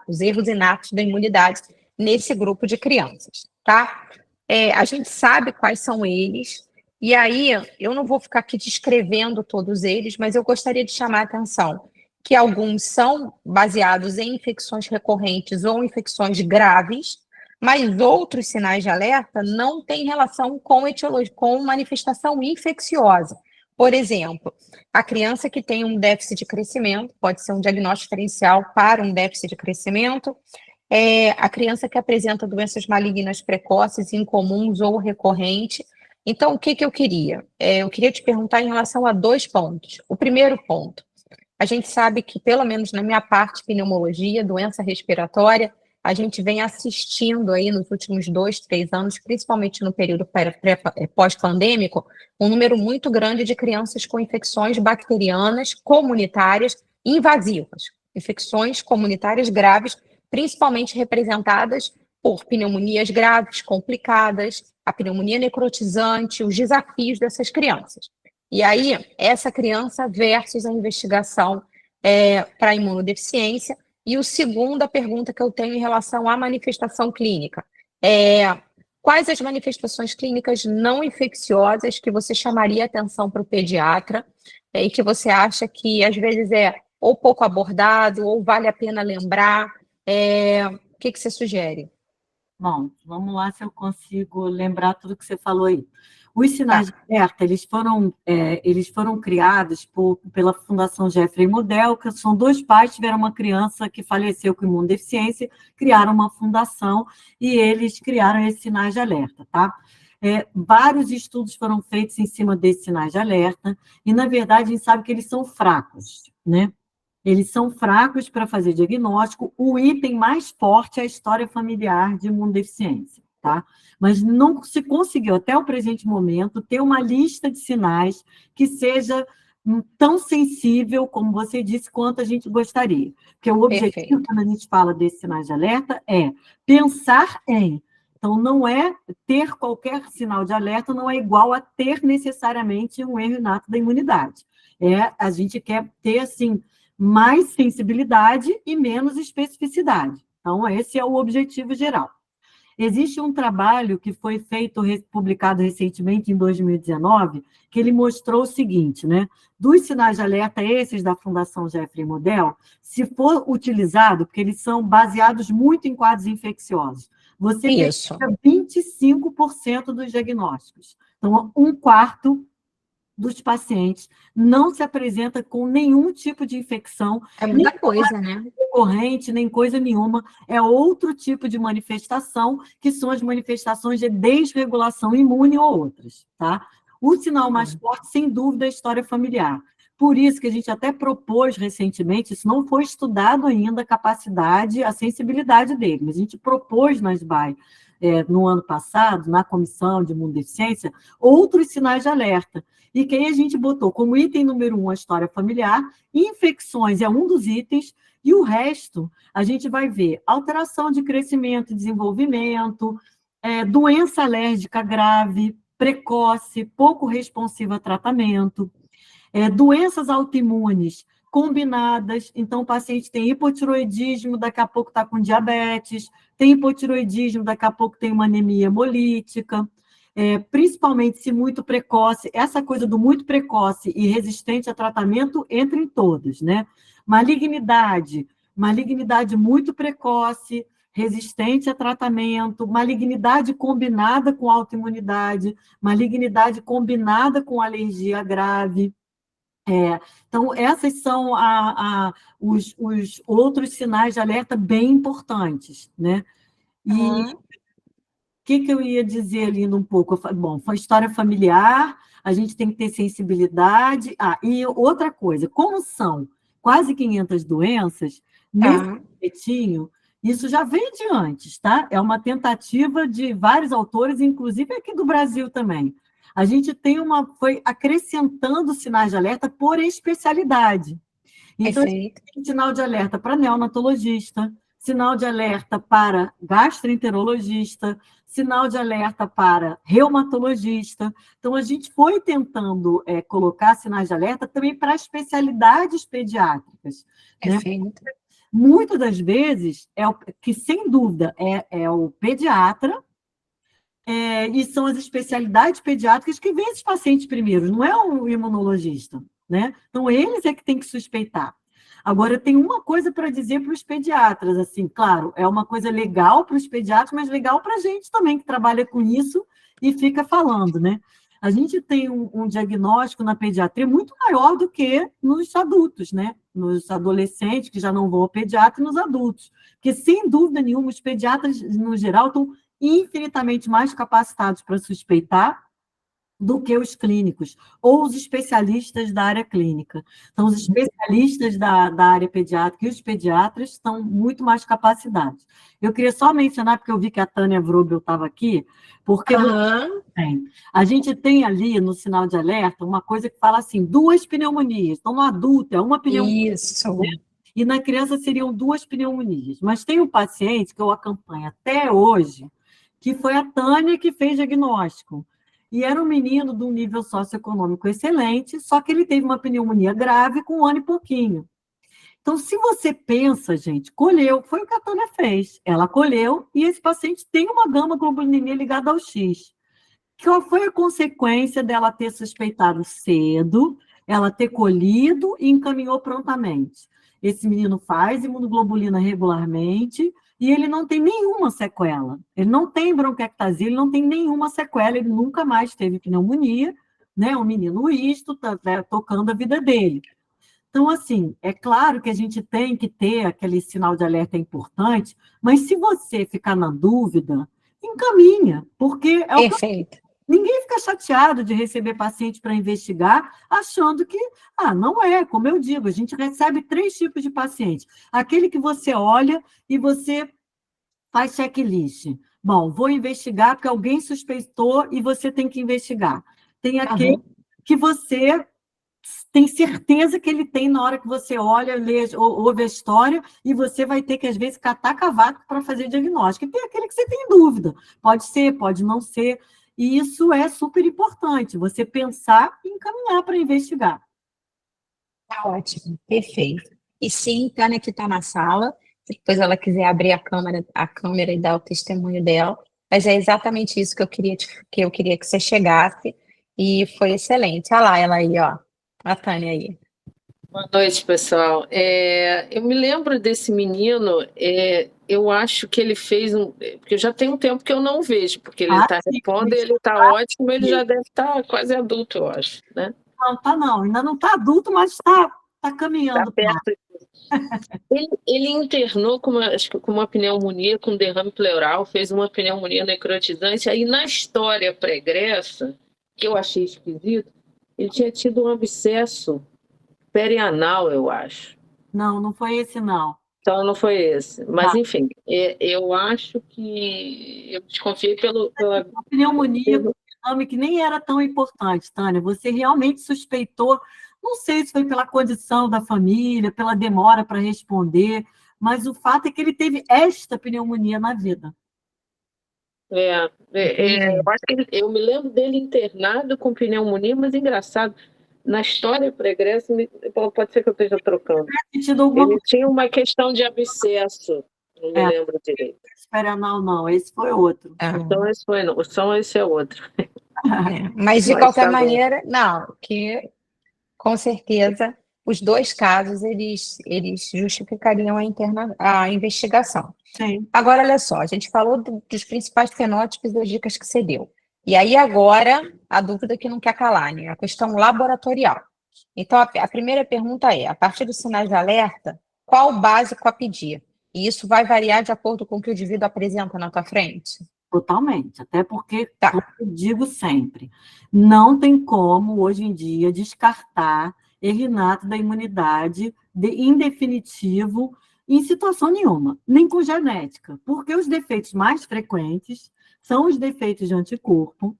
os erros inatos da imunidade nesse grupo de crianças, tá? A gente sabe quais são eles, e aí eu não vou ficar aqui descrevendo todos eles, mas eu gostaria de chamar a atenção que alguns são baseados em infecções recorrentes ou infecções graves, mas outros sinais de alerta não têm relação com etiologia, com manifestação infecciosa. Por exemplo, a criança que tem um déficit de crescimento, pode ser um diagnóstico diferencial para um déficit de crescimento, a criança que apresenta doenças malignas precoces, incomuns ou recorrentes. Então, o que eu queria? Eu queria te perguntar em relação a 2 pontos. O primeiro ponto, a gente sabe que, pelo menos na minha parte, pneumologia, doença respiratória, a gente vem assistindo aí nos últimos 2, 3 anos, principalmente no período pós-pandêmico, um número muito grande de crianças com infecções bacterianas comunitárias invasivas, infecções comunitárias graves, principalmente representadas por pneumonias graves, complicadas, a pneumonia necrotizante, os desafios dessas crianças. E aí, essa criança versus a investigação para imunodeficiência. E a segunda pergunta que eu tenho em relação à manifestação clínica. Quais as manifestações clínicas não infecciosas que você chamaria atenção para o pediatra e que você acha que, às vezes, é ou pouco abordado ou vale a pena lembrar? O que você sugere? Bom, vamos lá se eu consigo lembrar tudo que você falou aí. Os sinais Tá. de alerta, eles foram criados pela Fundação Jeffrey Model, que são 2 pais, tiveram uma criança que faleceu com imunodeficiência, criaram uma fundação e eles criaram esses sinais de alerta, tá? Vários estudos foram feitos em cima desses sinais de alerta e, na verdade, a gente sabe que eles são fracos, né? Eles são fracos para fazer diagnóstico. O item mais forte é a história familiar de imunodeficiência, tá? Mas não se conseguiu, até o presente momento, ter uma lista de sinais que seja tão sensível, como você disse, quanto a gente gostaria. Porque o objetivo, Perfeito. quando a gente fala desses sinais de alerta, é pensar em. Então, não é ter qualquer sinal de alerta, não é igual a ter necessariamente um erro inato da imunidade. A gente quer ter, assim, mais sensibilidade e menos especificidade. Então, esse é o objetivo geral. Existe um trabalho que foi feito, publicado recentemente, em 2019, que ele mostrou o seguinte, né? Dos sinais de alerta, esses da Fundação Jeffrey Model, se for utilizado, porque eles são baseados muito em quadros infecciosos, você tem 25% dos diagnósticos. Então, 1/4 dos pacientes não se apresenta com nenhum tipo de infecção. É muita coisa, né? Recorrente, nem coisa nenhuma. É outro tipo de manifestação, que são as manifestações de desregulação imune ou outras, tá? O sinal mais forte, sem dúvida, é a história familiar. Por isso que a gente até propôs recentemente, isso não foi estudado ainda, a capacidade, a sensibilidade dele, mas a gente propôs na SBAI, no ano passado, na Comissão de Imunodeficiência, outros sinais de alerta. E que aí a gente botou como item número 1 a história familiar, infecções é um dos itens, e o resto a gente vai ver alteração de crescimento e desenvolvimento, doença alérgica grave, precoce, pouco responsiva a tratamento, doenças autoimunes combinadas, então o paciente tem hipotiroidismo, daqui a pouco está com diabetes, tem hipotiroidismo, daqui a pouco tem uma anemia hemolítica, principalmente se muito precoce, essa coisa do muito precoce e resistente a tratamento entra em todos, né? Malignidade, malignidade muito precoce, resistente a tratamento, malignidade combinada com autoimunidade, malignidade combinada com alergia grave. Então, essas são os outros sinais de alerta bem importantes, né? E que eu ia dizer ali um pouco? Bom, foi história familiar, a gente tem que ter sensibilidade. E outra coisa, como são quase 500 doenças, nesse boletim, isso já vem de antes, tá? É uma tentativa de vários autores, inclusive aqui do Brasil também. A gente foi acrescentando sinais de alerta por especialidade. Então, a gente tem sinal de alerta para neonatologista, sinal de alerta para gastroenterologista, sinal de alerta para reumatologista. Então, a gente foi tentando colocar sinais de alerta também para especialidades pediátricas. Né? Muitas das vezes, que sem dúvida é o pediatra, e são as especialidades pediátricas que vêm esses pacientes primeiro, não é o imunologista. Né? Então, eles é que tem que suspeitar. Agora, eu tenho uma coisa para dizer para os pediatras, assim, claro, é uma coisa legal para os pediatras, mas legal para a gente também, que trabalha com isso e fica falando, né? A gente tem um diagnóstico na pediatria muito maior do que nos adultos, né? Nos adolescentes, que já não vão ao pediatra, e nos adultos. Porque, sem dúvida nenhuma, os pediatras, no geral, estão infinitamente mais capacitados para suspeitar do que os clínicos, ou os especialistas da área clínica. Então, os especialistas da área pediátrica e os pediatras estão muito mais capacitados. Eu queria só mencionar, porque eu vi que a Tânia Vrobel estava aqui, porque a gente tem ali, no sinal de alerta, uma coisa que fala assim, 2 pneumonias. Então, no adulto, é uma pneumonia. Isso. Né? E na criança seriam 2 pneumonias. Mas tem um paciente que eu acompanho até hoje, que foi a Tânia que fez diagnóstico. E era um menino de um nível socioeconômico excelente, só que ele teve uma pneumonia grave com 1 ano e pouquinho. Então, se você pensa, gente, colheu, foi o que a Tânia fez. Ela colheu e esse paciente tem uma gama-globulinemia ligada ao X. Qual foi a consequência dela ter suspeitado cedo, ela ter colhido e encaminhou prontamente? Esse menino faz imunoglobulina regularmente, e ele não tem nenhuma sequela. Ele não tem bronquiectasia, ele não tem nenhuma sequela, ele nunca mais teve pneumonia, né? Um menino isto, tocando a vida dele. Então, assim, é claro que a gente tem que ter aquele sinal de alerta importante, mas se você ficar na dúvida, encaminha, porque é o Perfeito. Ninguém fica chateado de receber paciente para investigar, achando que, não é, como eu digo, a gente recebe 3 tipos de paciente. Aquele que você olha e você faz checklist. Bom, vou investigar porque alguém suspeitou e você tem que investigar. Tem aquele que você tem certeza que ele tem na hora que você olha, lê, ouve a história, e você vai ter que, às vezes, catar cavaco para fazer diagnóstico. E tem aquele que você tem dúvida. Pode ser, pode não ser. E isso é super importante, você pensar e encaminhar para investigar. Tá ótimo, perfeito. E sim, Tânia que está na sala, se depois ela quiser abrir a câmera e dar o testemunho dela, mas é exatamente isso que eu queria que você chegasse, e foi excelente. Olha lá ela aí, ó, a Tânia aí. Boa noite, pessoal. Eu me lembro desse menino, eu acho que ele fez porque já tem um tempo que eu não vejo, porque ele está repondo, ele está ótimo, ele já deve estar quase adulto, eu acho, né? Não, ainda não está adulto, mas está caminhando. Tá perto. Ele internou acho que com uma pneumonia, com derrame pleural, fez uma pneumonia necrotizante, aí na história pregressa, que eu achei esquisito, ele tinha tido um abscesso perianal, eu acho. Não foi esse, não. Então, não foi esse. Mas, enfim, eu acho que eu desconfiei pela pneumonia, que nem era tão importante, Tânia. Você realmente suspeitou, não sei se foi pela condição da família, pela demora para responder, mas o fato é que ele teve esta pneumonia na vida. Eu me lembro dele internado com pneumonia, mas engraçado, na história pregressa, pode ser que eu esteja trocando. Ele tinha uma questão de abscesso. Não me lembro direito. Esperanal, não, esse foi outro. Então, esse foi, não. Só esse é outro. Mas, de Mas qualquer tá bom. maneira, não, que com certeza os dois casos eles justificariam a investigação. Sim. Agora, olha só, a gente falou dos principais fenótipos das dicas que você deu. E aí, agora, a dúvida que não quer calar, né? A questão laboratorial. Então, a primeira pergunta é, a partir dos sinais de alerta, qual o básico a pedir? E isso vai variar de acordo com o que o indivíduo apresenta na tua frente? Totalmente, até porque, Tá. como eu digo sempre, não tem como, hoje em dia, descartar erro inato da imunidade em definitivo, em situação nenhuma, nem com genética, porque os defeitos mais frequentes são os defeitos de anticorpo,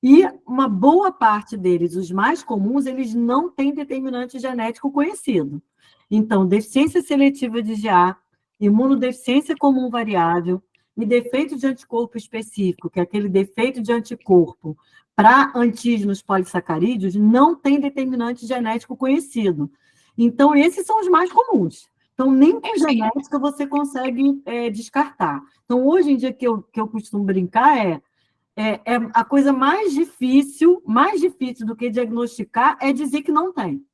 e uma boa parte deles, os mais comuns, eles não têm determinante genético conhecido. Então, deficiência seletiva de GA, imunodeficiência comum variável e defeito de anticorpo específico, que é aquele defeito de anticorpo para antígenos polissacarídeos, não tem determinante genético conhecido. Então, esses são os mais comuns. Então, nem com genética você consegue descartar. Então, hoje em dia, que eu costumo brincar é a coisa mais difícil do que diagnosticar é dizer que não tem.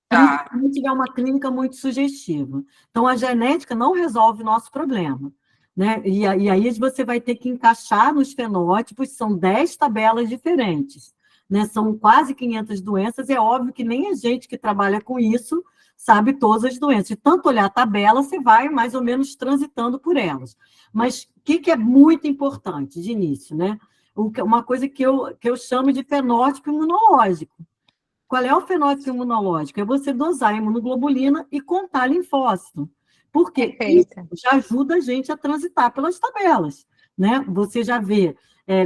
Principalmente se tiver uma clínica muito sugestiva. Então, a genética não resolve o nosso problema. Né? E aí você vai ter que encaixar nos fenótipos, são 10 tabelas diferentes. Né? São quase 500 doenças, e é óbvio que nem a gente que trabalha com isso sabe todas as doenças. De tanto olhar a tabela, você vai mais ou menos transitando por elas. Mas o que é muito importante de início? Né? Uma coisa que eu chamo de fenótipo imunológico. Qual é o fenótipo imunológico? É você dosar a imunoglobulina e contar linfócito. Porque isso já ajuda a gente a transitar pelas tabelas. Né? Você já vê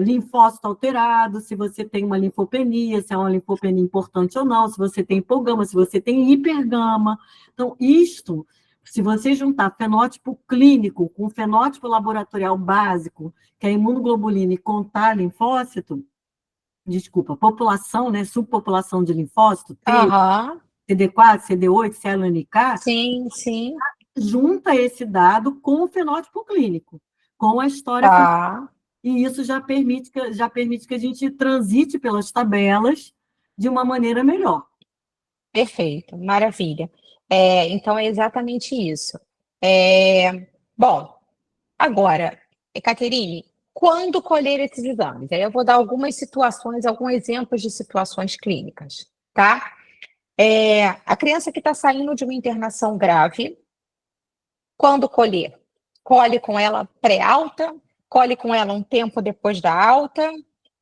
linfócito alterado, se você tem uma linfopenia, se é uma linfopenia importante ou não, se você tem hipogama, se você tem hipergama. Então, isto, se você juntar fenótipo clínico com fenótipo laboratorial básico, que é a imunoglobulina, e contar linfócito, população, né, subpopulação de linfócito, T, CD4, CD8, célula NK, sim, sim. Junta esse dado com o fenótipo clínico, com a história. E isso já permite que a gente transite pelas tabelas de uma maneira melhor. Perfeito, maravilha. Então, é exatamente isso. Bom, agora, Caterine, quando colher esses exames? Aí eu vou dar algumas situações, alguns exemplos de situações clínicas, tá? A criança que está saindo de uma internação grave, quando colher? Colhe com ela pré-alta, colhe com ela um tempo depois da alta,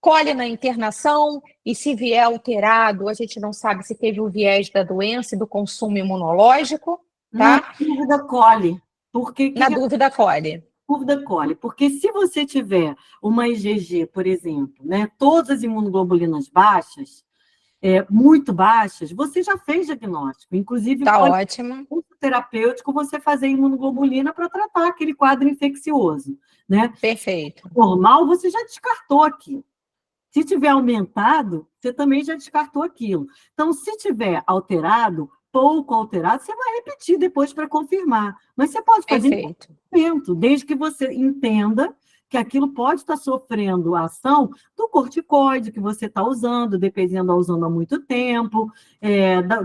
colhe na internação, e se vier alterado, a gente não sabe se teve o viés da doença e do consumo imunológico, tá? Na dúvida, colhe. Na dúvida, colhe. Dúvida, colhe. Porque se você tiver uma IgG, por exemplo, né, todas as imunoglobulinas baixas, muito baixas, você já fez diagnóstico. Inclusive, tá ótimo. Terapêutico, você fazer imunoglobulina para tratar aquele quadro infeccioso. Né? Perfeito. Normal, você já descartou aquilo. Se tiver aumentado, você também já descartou aquilo. Então, se tiver alterado, pouco alterado, você vai repetir depois para confirmar. Mas você pode fazer em momento, desde que você entenda que aquilo pode estar sofrendo a ação do corticoide que você está usando, dependendo, usando há muito tempo,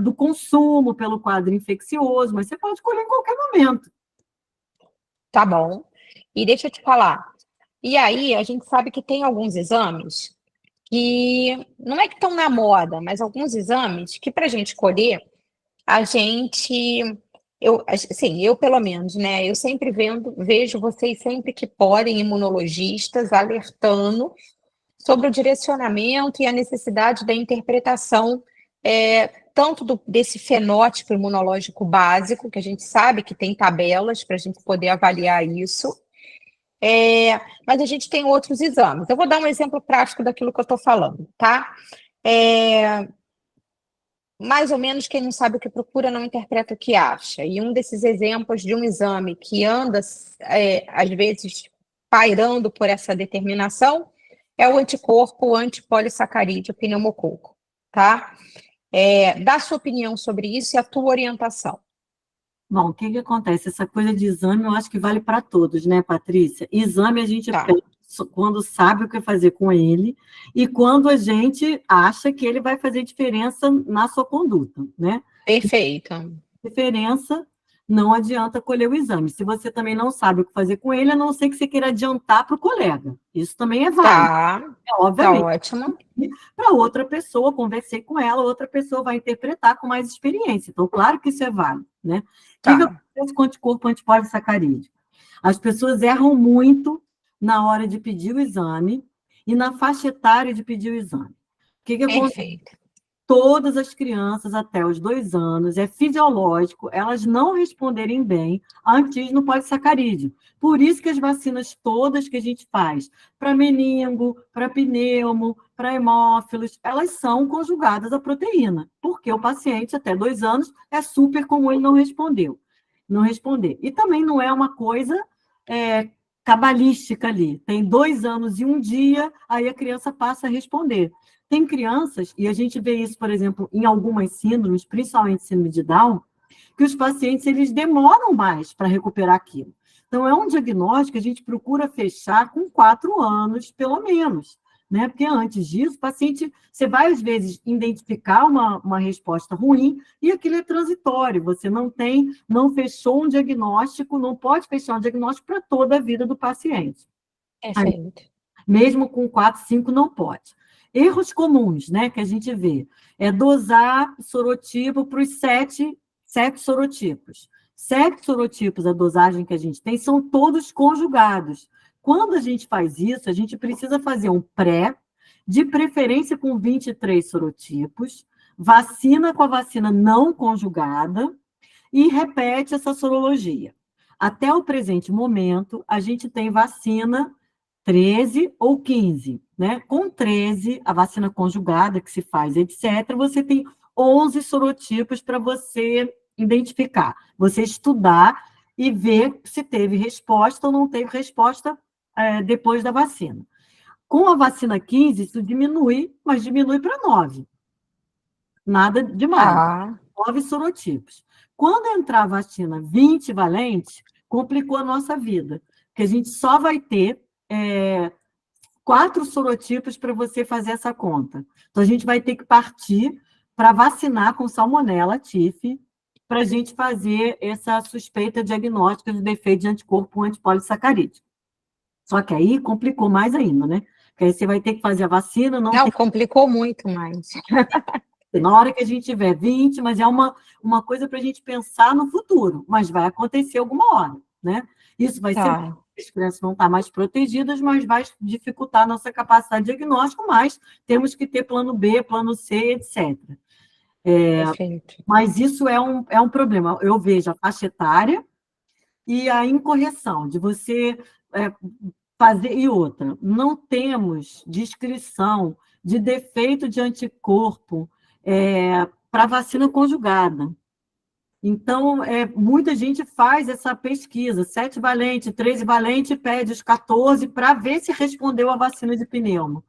do consumo pelo quadro infeccioso, mas você pode colher em qualquer momento. Tá bom. E deixa eu te falar. E aí, a gente sabe que tem alguns exames que não é que estão na moda, mas alguns exames que, para a gente escolher, eu pelo menos, né? Eu sempre vejo vocês sempre que podem, imunologistas, alertando sobre o direcionamento e a necessidade da interpretação tanto desse fenótipo imunológico básico, que a gente sabe que tem tabelas para a gente poder avaliar isso, mas a gente tem outros exames. Eu vou dar um exemplo prático daquilo que eu estou falando, tá? Mais ou menos, quem não sabe o que procura não interpreta o que acha. E um desses exemplos de um exame que anda, às vezes, pairando por essa determinação é o anticorpo antipolissacarídeo pneumococo, tá? Dá sua opinião sobre isso e a tua orientação. Bom, o que que acontece? Essa coisa de exame eu acho que vale para todos, né, Patrícia? Exame a gente Tá, pede quando sabe o que fazer com ele e quando a gente acha que ele vai fazer diferença na sua conduta, né? perfeito. Diferença, não adianta colher o exame. Se você também não sabe o que fazer com ele, a não ser que você queira adiantar para o colega. Isso também é válido, Tá, tá obviamente. ótimo. Para outra pessoa, conversei com ela, outra pessoa vai interpretar com mais experiência. Então, claro que isso é válido, né? O que que Tá. acontece com anticorpo antipolissacarídeo? As pessoas erram muito na hora de pedir o exame e na faixa etária de pedir o exame. O que que acontece? Perfeito. Todas as crianças até os 2 anos, é fisiológico elas não responderem bem a antígeno polissacarídeo. Por isso que as vacinas todas que a gente faz, para meningo, para pneumo, para hemófilos, elas são conjugadas à proteína, porque o paciente até 2 anos é super comum ele não responder. E também não é uma coisa é, cabalística ali. Tem 2 anos e um dia, aí a criança passa a responder. Tem crianças, e a gente vê isso, por exemplo, em algumas síndromes, principalmente síndrome de Down, que os pacientes eles demoram mais para recuperar aquilo. Então, é um diagnóstico que a gente procura fechar com 4 anos, pelo menos. Né? Porque antes disso, o paciente, você vai, às vezes, identificar uma resposta ruim e aquilo é transitório. Você não fechou um diagnóstico, não pode fechar um diagnóstico para toda a vida do paciente. Perfeito. Mesmo com 4, 5, não pode. Erros comuns, né, que a gente vê, é dosar sorotipo para os sete sorotipos. 7 sorotipos, a dosagem que a gente tem, são todos conjugados. Quando a gente faz isso, a gente precisa fazer um pré, de preferência com 23 sorotipos, vacina com a vacina não conjugada, e repete essa sorologia. Até o presente momento, a gente tem vacina 13 ou 15, né? Com 13, a vacina conjugada que se faz, etc., você tem 11 sorotipos para você identificar, você estudar e ver se teve resposta ou não teve resposta depois da vacina. Com a vacina 15, isso diminui, mas diminui para 9. Nada demais. Tá. 9 sorotipos. Quando entrar a vacina 20 valente, complicou a nossa vida, porque a gente só vai ter 4 sorotipos para você fazer essa conta. Então, a gente vai ter que partir para vacinar com salmonela, TIF, para a gente fazer essa suspeita diagnóstica de defeito de anticorpo antipolissacarídeo. Só que aí complicou mais ainda, né? Porque aí você vai ter que fazer a vacina, não Não, tem. complicou muito mais. Na hora que a gente tiver 20, mas é uma coisa para a gente pensar no futuro, mas vai acontecer alguma hora, né? Isso vai ser Tá. as crianças vão estar mais protegidas, mas vai dificultar a nossa capacidade de diagnóstico, mas temos que ter plano B, plano C, etc. Perfeito. Mas isso é um problema. Eu vejo a faixa etária e a incorreção de você fazer. E outra, não temos descrição de defeito de anticorpo para vacina conjugada. Então, muita gente faz essa pesquisa, 7 valente, 13 valente, pede os 14 para ver se respondeu a vacina de pneumo.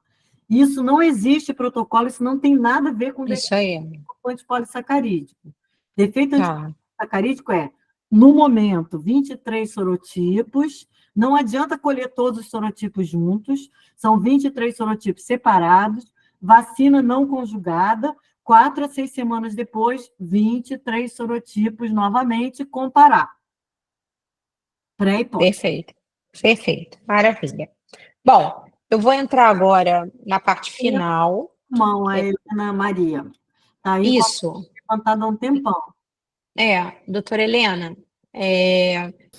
Isso não existe protocolo, isso não tem nada a ver com Isso aí. defeito antipolissacarídico. Defeito Tá. antipolissacarídico no momento, 23 sorotipos, não adianta colher todos os sorotipos juntos, são 23 sorotipos separados, vacina não conjugada, 4 a 6 semanas depois, 23 sorotipos novamente, comparar. Pré e pós. Perfeito. Perfeito. Maravilha. Bom, eu vou entrar agora na parte final. Mão, a Helena Maria. Está aí Isso. levantada há um tempão. Doutora Helena,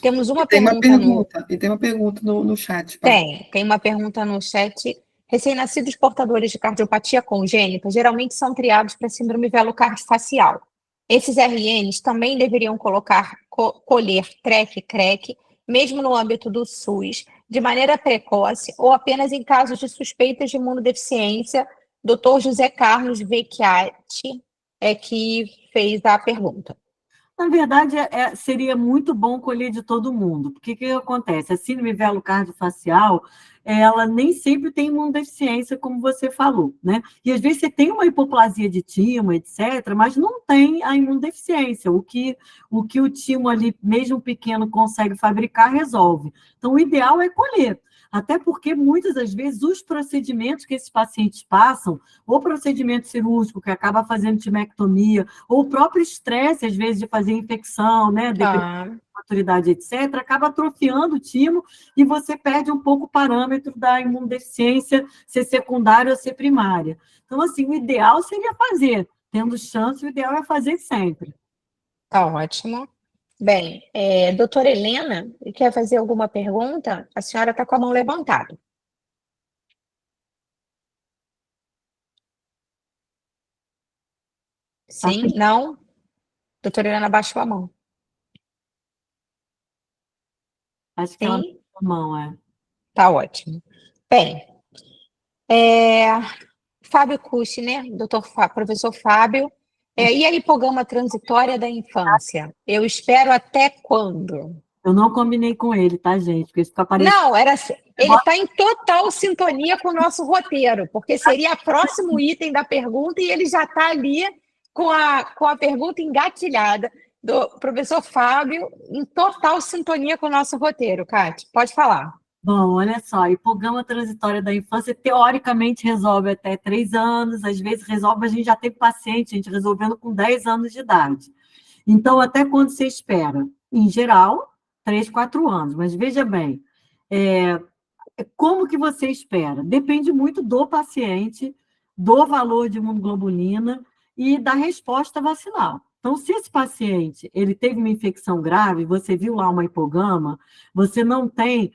temos uma Tem uma pergunta no... pergunta, e tem uma pergunta no chat. Tem uma pergunta no chat. Recém-nascidos portadores de cardiopatia congênita geralmente são triados para síndrome velocardifacial. Esses RNs também deveriam colher TREC-CREC, mesmo no âmbito do SUS, de maneira precoce ou apenas em casos de suspeitas de imunodeficiência. Dr. José Carlos Vecchiati que fez a pergunta. Na verdade, seria muito bom colher de todo mundo, porque o que acontece? A síndrome velocardio-facial, ela nem sempre tem imunodeficiência, como você falou, né? E às vezes você tem uma hipoplasia de timo, etc., mas não tem a imunodeficiência. O timo ali, mesmo pequeno, consegue fabricar, resolve. Então, o ideal é colher. Até porque, muitas das vezes, os procedimentos que esses pacientes passam, ou procedimento cirúrgico, que acaba fazendo timectomia, ou o próprio estresse, às vezes, de fazer infecção, né, dependendo da maturidade, etc., acaba atrofiando o timo e você perde um pouco o parâmetro da imunodeficiência ser secundária ou ser primária. Então, assim, o ideal seria fazer. Tendo chance, o ideal é fazer sempre. Tá ótimo. Bem, doutora Helena, quer fazer alguma pergunta? A senhora está com a mão levantada. Sim? Não? Doutora Helena baixou a mão. Acho que ela baixou a mão, Tá ótimo. Bem, Fábio Kushner, professor Fábio, e a hipogama transitória da infância? Eu espero até quando? Eu não combinei com ele, tá, gente? Porque isso fica parecendo... Não, ele está em total sintonia com o nosso roteiro, porque seria o próximo item da pergunta e ele já está ali com a pergunta engatilhada do professor Fábio, em total sintonia com o nosso roteiro. Cátia, pode falar. Bom, olha só, a hipogama transitória da infância, teoricamente, resolve até 3 anos, às vezes resolve, a gente já teve paciente, a gente resolvendo com 10 anos de idade. Então, até quando você espera? Em geral, 3, 4 anos, mas veja bem, como que você espera? Depende muito do paciente, do valor de imunoglobulina e da resposta vacinal. Então, se esse paciente ele teve uma infecção grave, você viu lá uma hipogama, você não tem,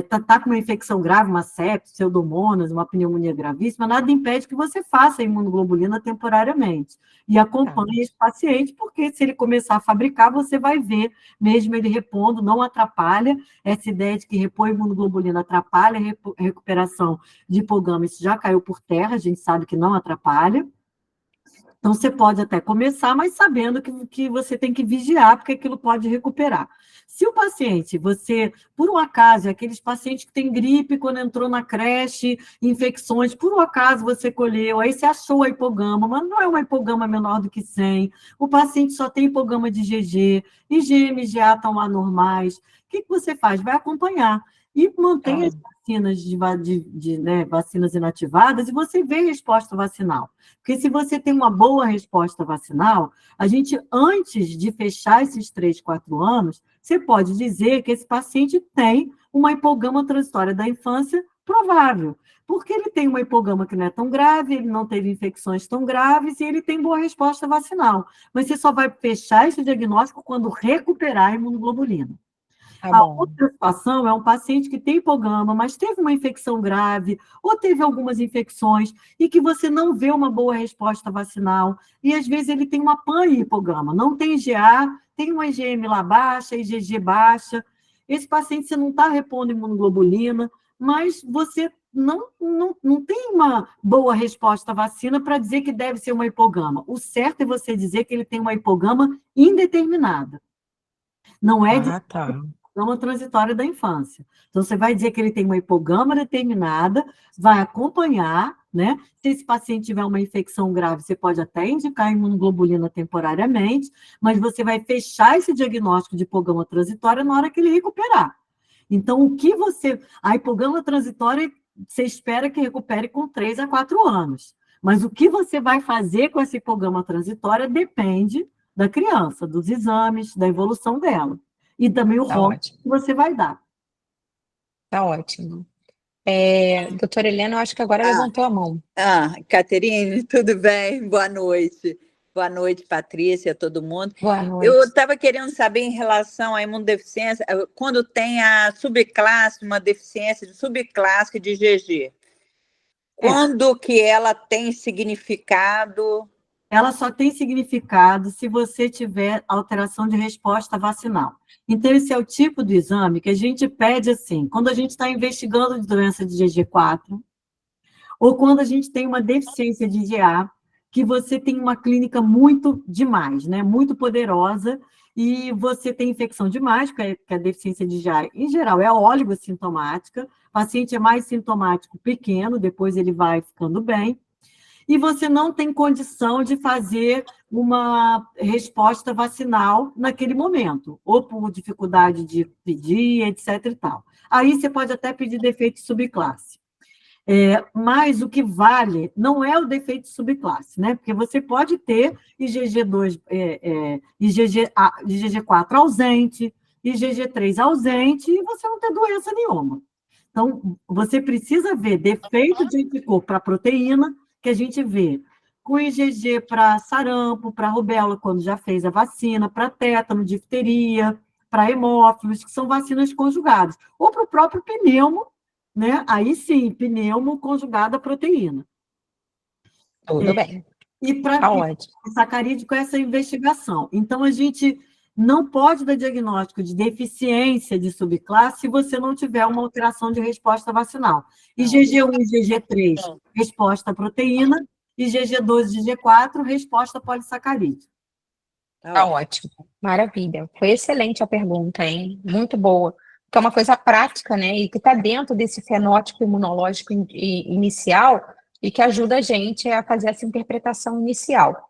tá com uma infecção grave, uma sepse, pseudomonas, uma pneumonia gravíssima, nada impede que você faça a imunoglobulina temporariamente e acompanhe esse paciente, porque se ele começar a fabricar, você vai ver, mesmo ele repondo, não atrapalha. Essa ideia de que repor imunoglobulina atrapalha a recuperação de hipogama, isso já caiu por terra, a gente sabe que não atrapalha. Então, você pode até começar, mas sabendo que você tem que vigiar, porque aquilo pode recuperar. Se o paciente, por um acaso, aqueles pacientes que têm gripe quando entrou na creche, infecções, por um acaso você colheu, aí você achou a hipogama, mas não é uma hipogama menor do que 100, o paciente só tem hipogama de IgG, IgM e IgA estão anormais, o que você faz? Vai acompanhar e mantém as vacinas vacinas inativadas e você vê a resposta vacinal. Porque se você tem uma boa resposta vacinal, a gente, antes de fechar esses 3, 4 anos, você pode dizer que esse paciente tem uma hipogama transitória da infância provável, porque ele tem uma hipogama que não é tão grave, ele não teve infecções tão graves e ele tem boa resposta vacinal. Mas você só vai fechar esse diagnóstico quando recuperar a imunoglobulina. A outra situação é um paciente que tem hipogama, mas teve uma infecção grave, ou teve algumas infecções, e que você não vê uma boa resposta vacinal, e às vezes ele tem uma pan-hipogama, não tem IgA, tem uma IgM lá baixa, IgG baixa. Esse paciente você não está repondo imunoglobulina, mas você não tem uma boa resposta à vacina para dizer que deve ser uma hipogama. O certo é você dizer que ele tem uma hipogama indeterminada. Não é de hipogama transitória da infância. Então, você vai dizer que ele tem uma hipogama determinada, vai acompanhar, né? Se esse paciente tiver uma infecção grave, você pode até indicar imunoglobulina temporariamente, mas você vai fechar esse diagnóstico de hipogama transitória na hora que ele recuperar. Então, a hipogama transitória, você espera que recupere com 3 a 4 anos. Mas o que você vai fazer com essa hipogama transitória depende da criança, dos exames, da evolução dela. E também o rol que você vai dar. Tá ótimo. Doutora Helena, eu acho que agora levantou a mão. Caterine, tudo bem? Boa noite. Boa noite, Patrícia, todo mundo. Boa noite. Eu estava querendo saber em relação à imunodeficiência, quando tem a subclasse, uma deficiência de subclasse de IgG. Quando que ela tem significado? Ela só tem significado se você tiver alteração de resposta vacinal. Então, esse é o tipo de exame que a gente pede assim, quando a gente está investigando doença de IgG4, ou quando a gente tem uma deficiência de IgA, que você tem uma clínica muito demais, né? Muito poderosa, e você tem infecção demais, porque a deficiência de GI, em geral, é oligossintomática. O paciente é mais sintomático pequeno, depois ele vai ficando bem. E você não tem condição de fazer uma resposta vacinal naquele momento, ou por dificuldade de pedir, etc. e tal. Aí você pode até pedir defeito de subclasse. Mas o que vale não é o defeito de subclasse, né? Porque você pode ter IgG2, IgG4 ausente, IgG3 ausente, e você não ter doença nenhuma. Então, você precisa ver defeito de anticorpo para proteína, que a gente vê com IgG para sarampo, para rubéola, quando já fez a vacina, para tétano, difteria, para hemófilos, que são vacinas conjugadas, ou para o próprio pneumo, né? Aí sim, pneumo conjugado à proteína. Tudo bem. E para Tá ótimo. sacarídeo com essa investigação. Então, a gente não pode dar diagnóstico de deficiência de subclasse se você não tiver uma alteração de resposta vacinal. IgG1 e IgG3, resposta à proteína, IgG2 e IgG4, resposta a polissacarídeo. Tá ótimo. Maravilha. Foi excelente a pergunta, hein? Muito boa. Que é uma coisa prática, né? E que está dentro desse fenótipo imunológico inicial e que ajuda a gente a fazer essa interpretação inicial.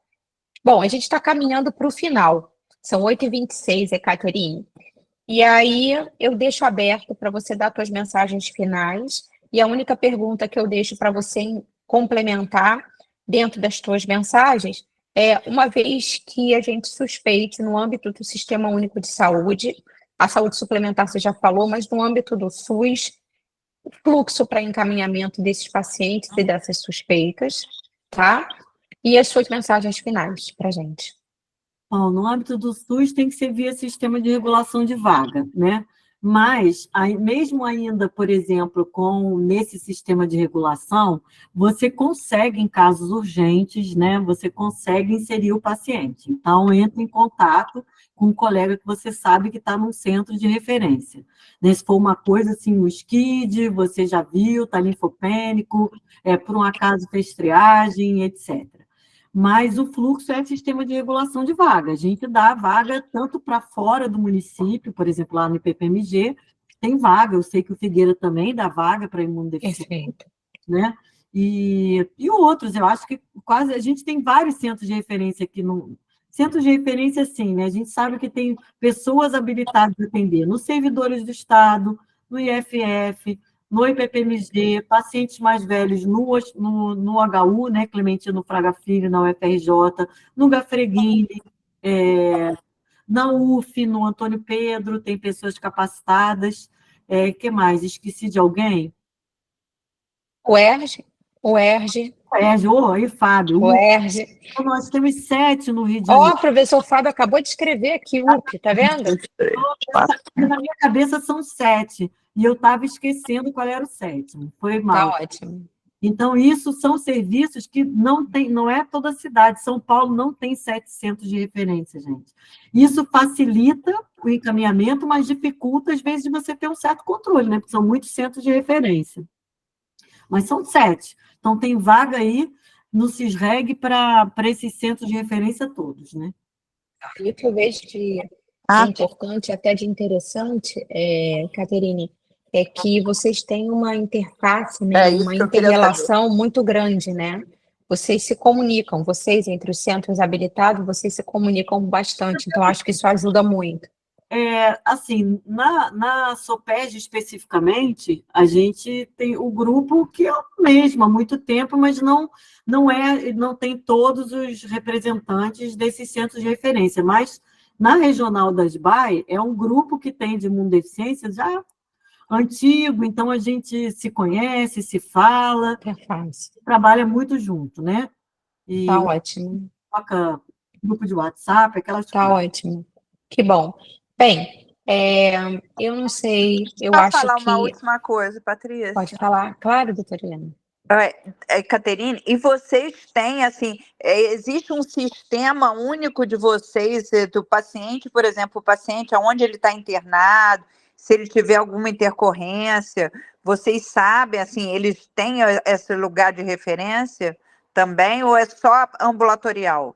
Bom, a gente está caminhando para o final. São 8h26, Caterine. E aí eu deixo aberto para você dar suas mensagens finais. E a única pergunta que eu deixo para você complementar dentro das suas mensagens é, uma vez que a gente suspeite no âmbito do Sistema Único de Saúde, a saúde suplementar você já falou, mas no âmbito do SUS, o fluxo para encaminhamento desses pacientes e dessas suspeitas, tá? E as suas mensagens finais para a gente. Bom, no âmbito do SUS tem que ser via sistema de regulação de vaga, né? Mas, mesmo ainda, por exemplo, nesse sistema de regulação, você consegue, em casos urgentes, né? Você consegue inserir o paciente. Então, entre em contato com um colega que você sabe que está num centro de referência. Né? Se for uma coisa assim, o SCID, você já viu, está linfopênico, por um acaso fez triagem, etc. Mas o fluxo é sistema de regulação de vaga. A gente dá vaga tanto para fora do município, por exemplo, lá no IPPMG, tem vaga. Eu sei que o Figueira também dá vaga para imunodeficiente, né? E outros, eu acho que quase a gente tem vários centros de referência aqui no. Centros de referência, sim, né? A gente sabe que tem pessoas habilitadas a atender nos servidores do Estado, no IFF, no IPPMG, pacientes mais velhos no HU, né, Clementino Fraga Filho, na UFRJ, no Gafreguini, na UF, no Antônio Pedro, tem pessoas capacitadas. Que mais? Esqueci de alguém? O ERJ, e Fábio. O ERJ. Nós temos 7 no Rio de Janeiro. O professor Fábio acabou de escrever aqui, UP, tá vendo? Na minha cabeça são 7, e eu estava esquecendo qual era o 7º. Foi mal. Tá ótimo. Então, isso são serviços que não é toda a cidade. São Paulo não tem 7 centros de referência, gente. Isso facilita o encaminhamento, mas dificulta, às vezes, de você ter um certo controle, né? Porque são muitos centros de referência. Mas são 7. Então, tem vaga aí no CISREG para esses centros de referência todos, né? E o que eu vejo de importante, até de interessante, Caterine, é que vocês têm uma interface, né, uma inter-relação muito grande, né? Vocês se comunicam, vocês, entre os centros habilitados, vocês se comunicam bastante, então acho que isso ajuda muito. Assim, na SOPEG especificamente, a gente tem o grupo que é o mesmo há muito tempo, mas não tem todos os representantes desses centros de referência, mas na regional das BAE é um grupo que tem de imunodeficiência já antigo, então a gente se conhece, se fala, trabalha muito junto, né? E tá ótimo. Toca grupo de WhatsApp, aquelas coisas. Tá ótimo. Que bom. Bem, eu não sei, eu Posso acho falar que... uma última coisa, Patrícia? Pode falar. Claro, doutora Helena. Caterine, e vocês têm, assim, existe um sistema único de vocês, do paciente, por exemplo, o paciente, aonde ele está internado, se ele tiver alguma intercorrência, vocês sabem, assim, eles têm esse lugar de referência, também ou é só ambulatorial?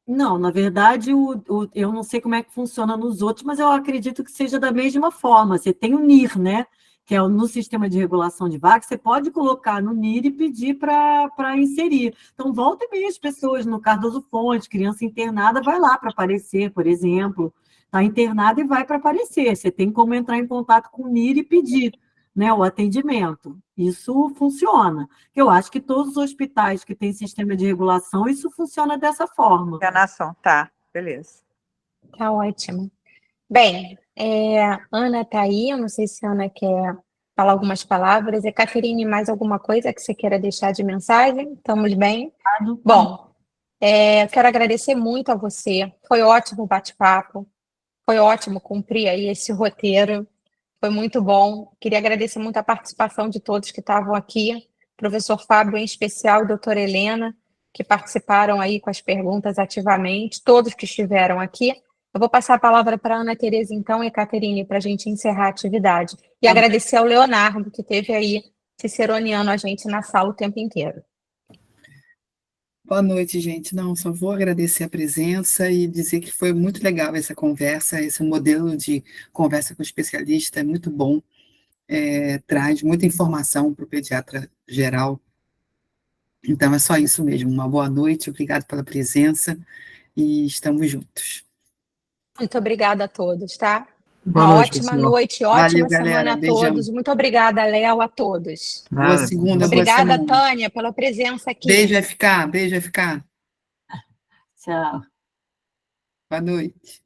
Não, na verdade, eu não sei como é que funciona nos outros, mas eu acredito que seja da mesma forma. Você tem o NIR, né? Que é no sistema de regulação de vagas, você pode colocar no NIR e pedir para inserir. Então, volta e meia as pessoas no Cardoso Fonte, criança internada, vai lá para aparecer, por exemplo. Está internada e vai para aparecer. Você tem como entrar em contato com o NIR e pedir, né, o atendimento. Isso funciona. Eu acho que todos os hospitais que têm sistema de regulação, isso funciona dessa forma. Enganação, tá, beleza. Tá ótimo. Bem, Ana está aí, eu não sei se a Ana quer falar algumas palavras. E Caterine, mais alguma coisa que você queira deixar de mensagem? Estamos bem? Bom, eu quero agradecer muito a você. Foi ótimo o bate-papo. Foi ótimo cumprir aí esse roteiro. Foi muito bom. Queria agradecer muito a participação de todos que estavam aqui. Professor Fábio, em especial, doutora Helena, que participaram aí com as perguntas ativamente. Todos que estiveram aqui. Eu vou passar a palavra para a Ana Tereza, então, e a Caterine, para a gente encerrar a atividade. E agradecer ao Leonardo, que esteve aí ciceroneando a gente na sala o tempo inteiro. Boa noite, gente. Não, só vou agradecer a presença e dizer que foi muito legal essa conversa, esse modelo de conversa com o especialista é muito bom, traz muita informação para o pediatra geral. Então, é só isso mesmo. Uma boa noite, obrigado pela presença e estamos juntos. Muito obrigada a todos, tá? Boa Uma noite, ótima pessoal. noite, ótima Valeu, semana galera. a Beijão. todos. Muito obrigada, Léo, a todos. Boa segunda, boa Obrigada, semana. Tânia, pela presença aqui. Beijo, FK. Beijo, FK. Tchau. Boa noite.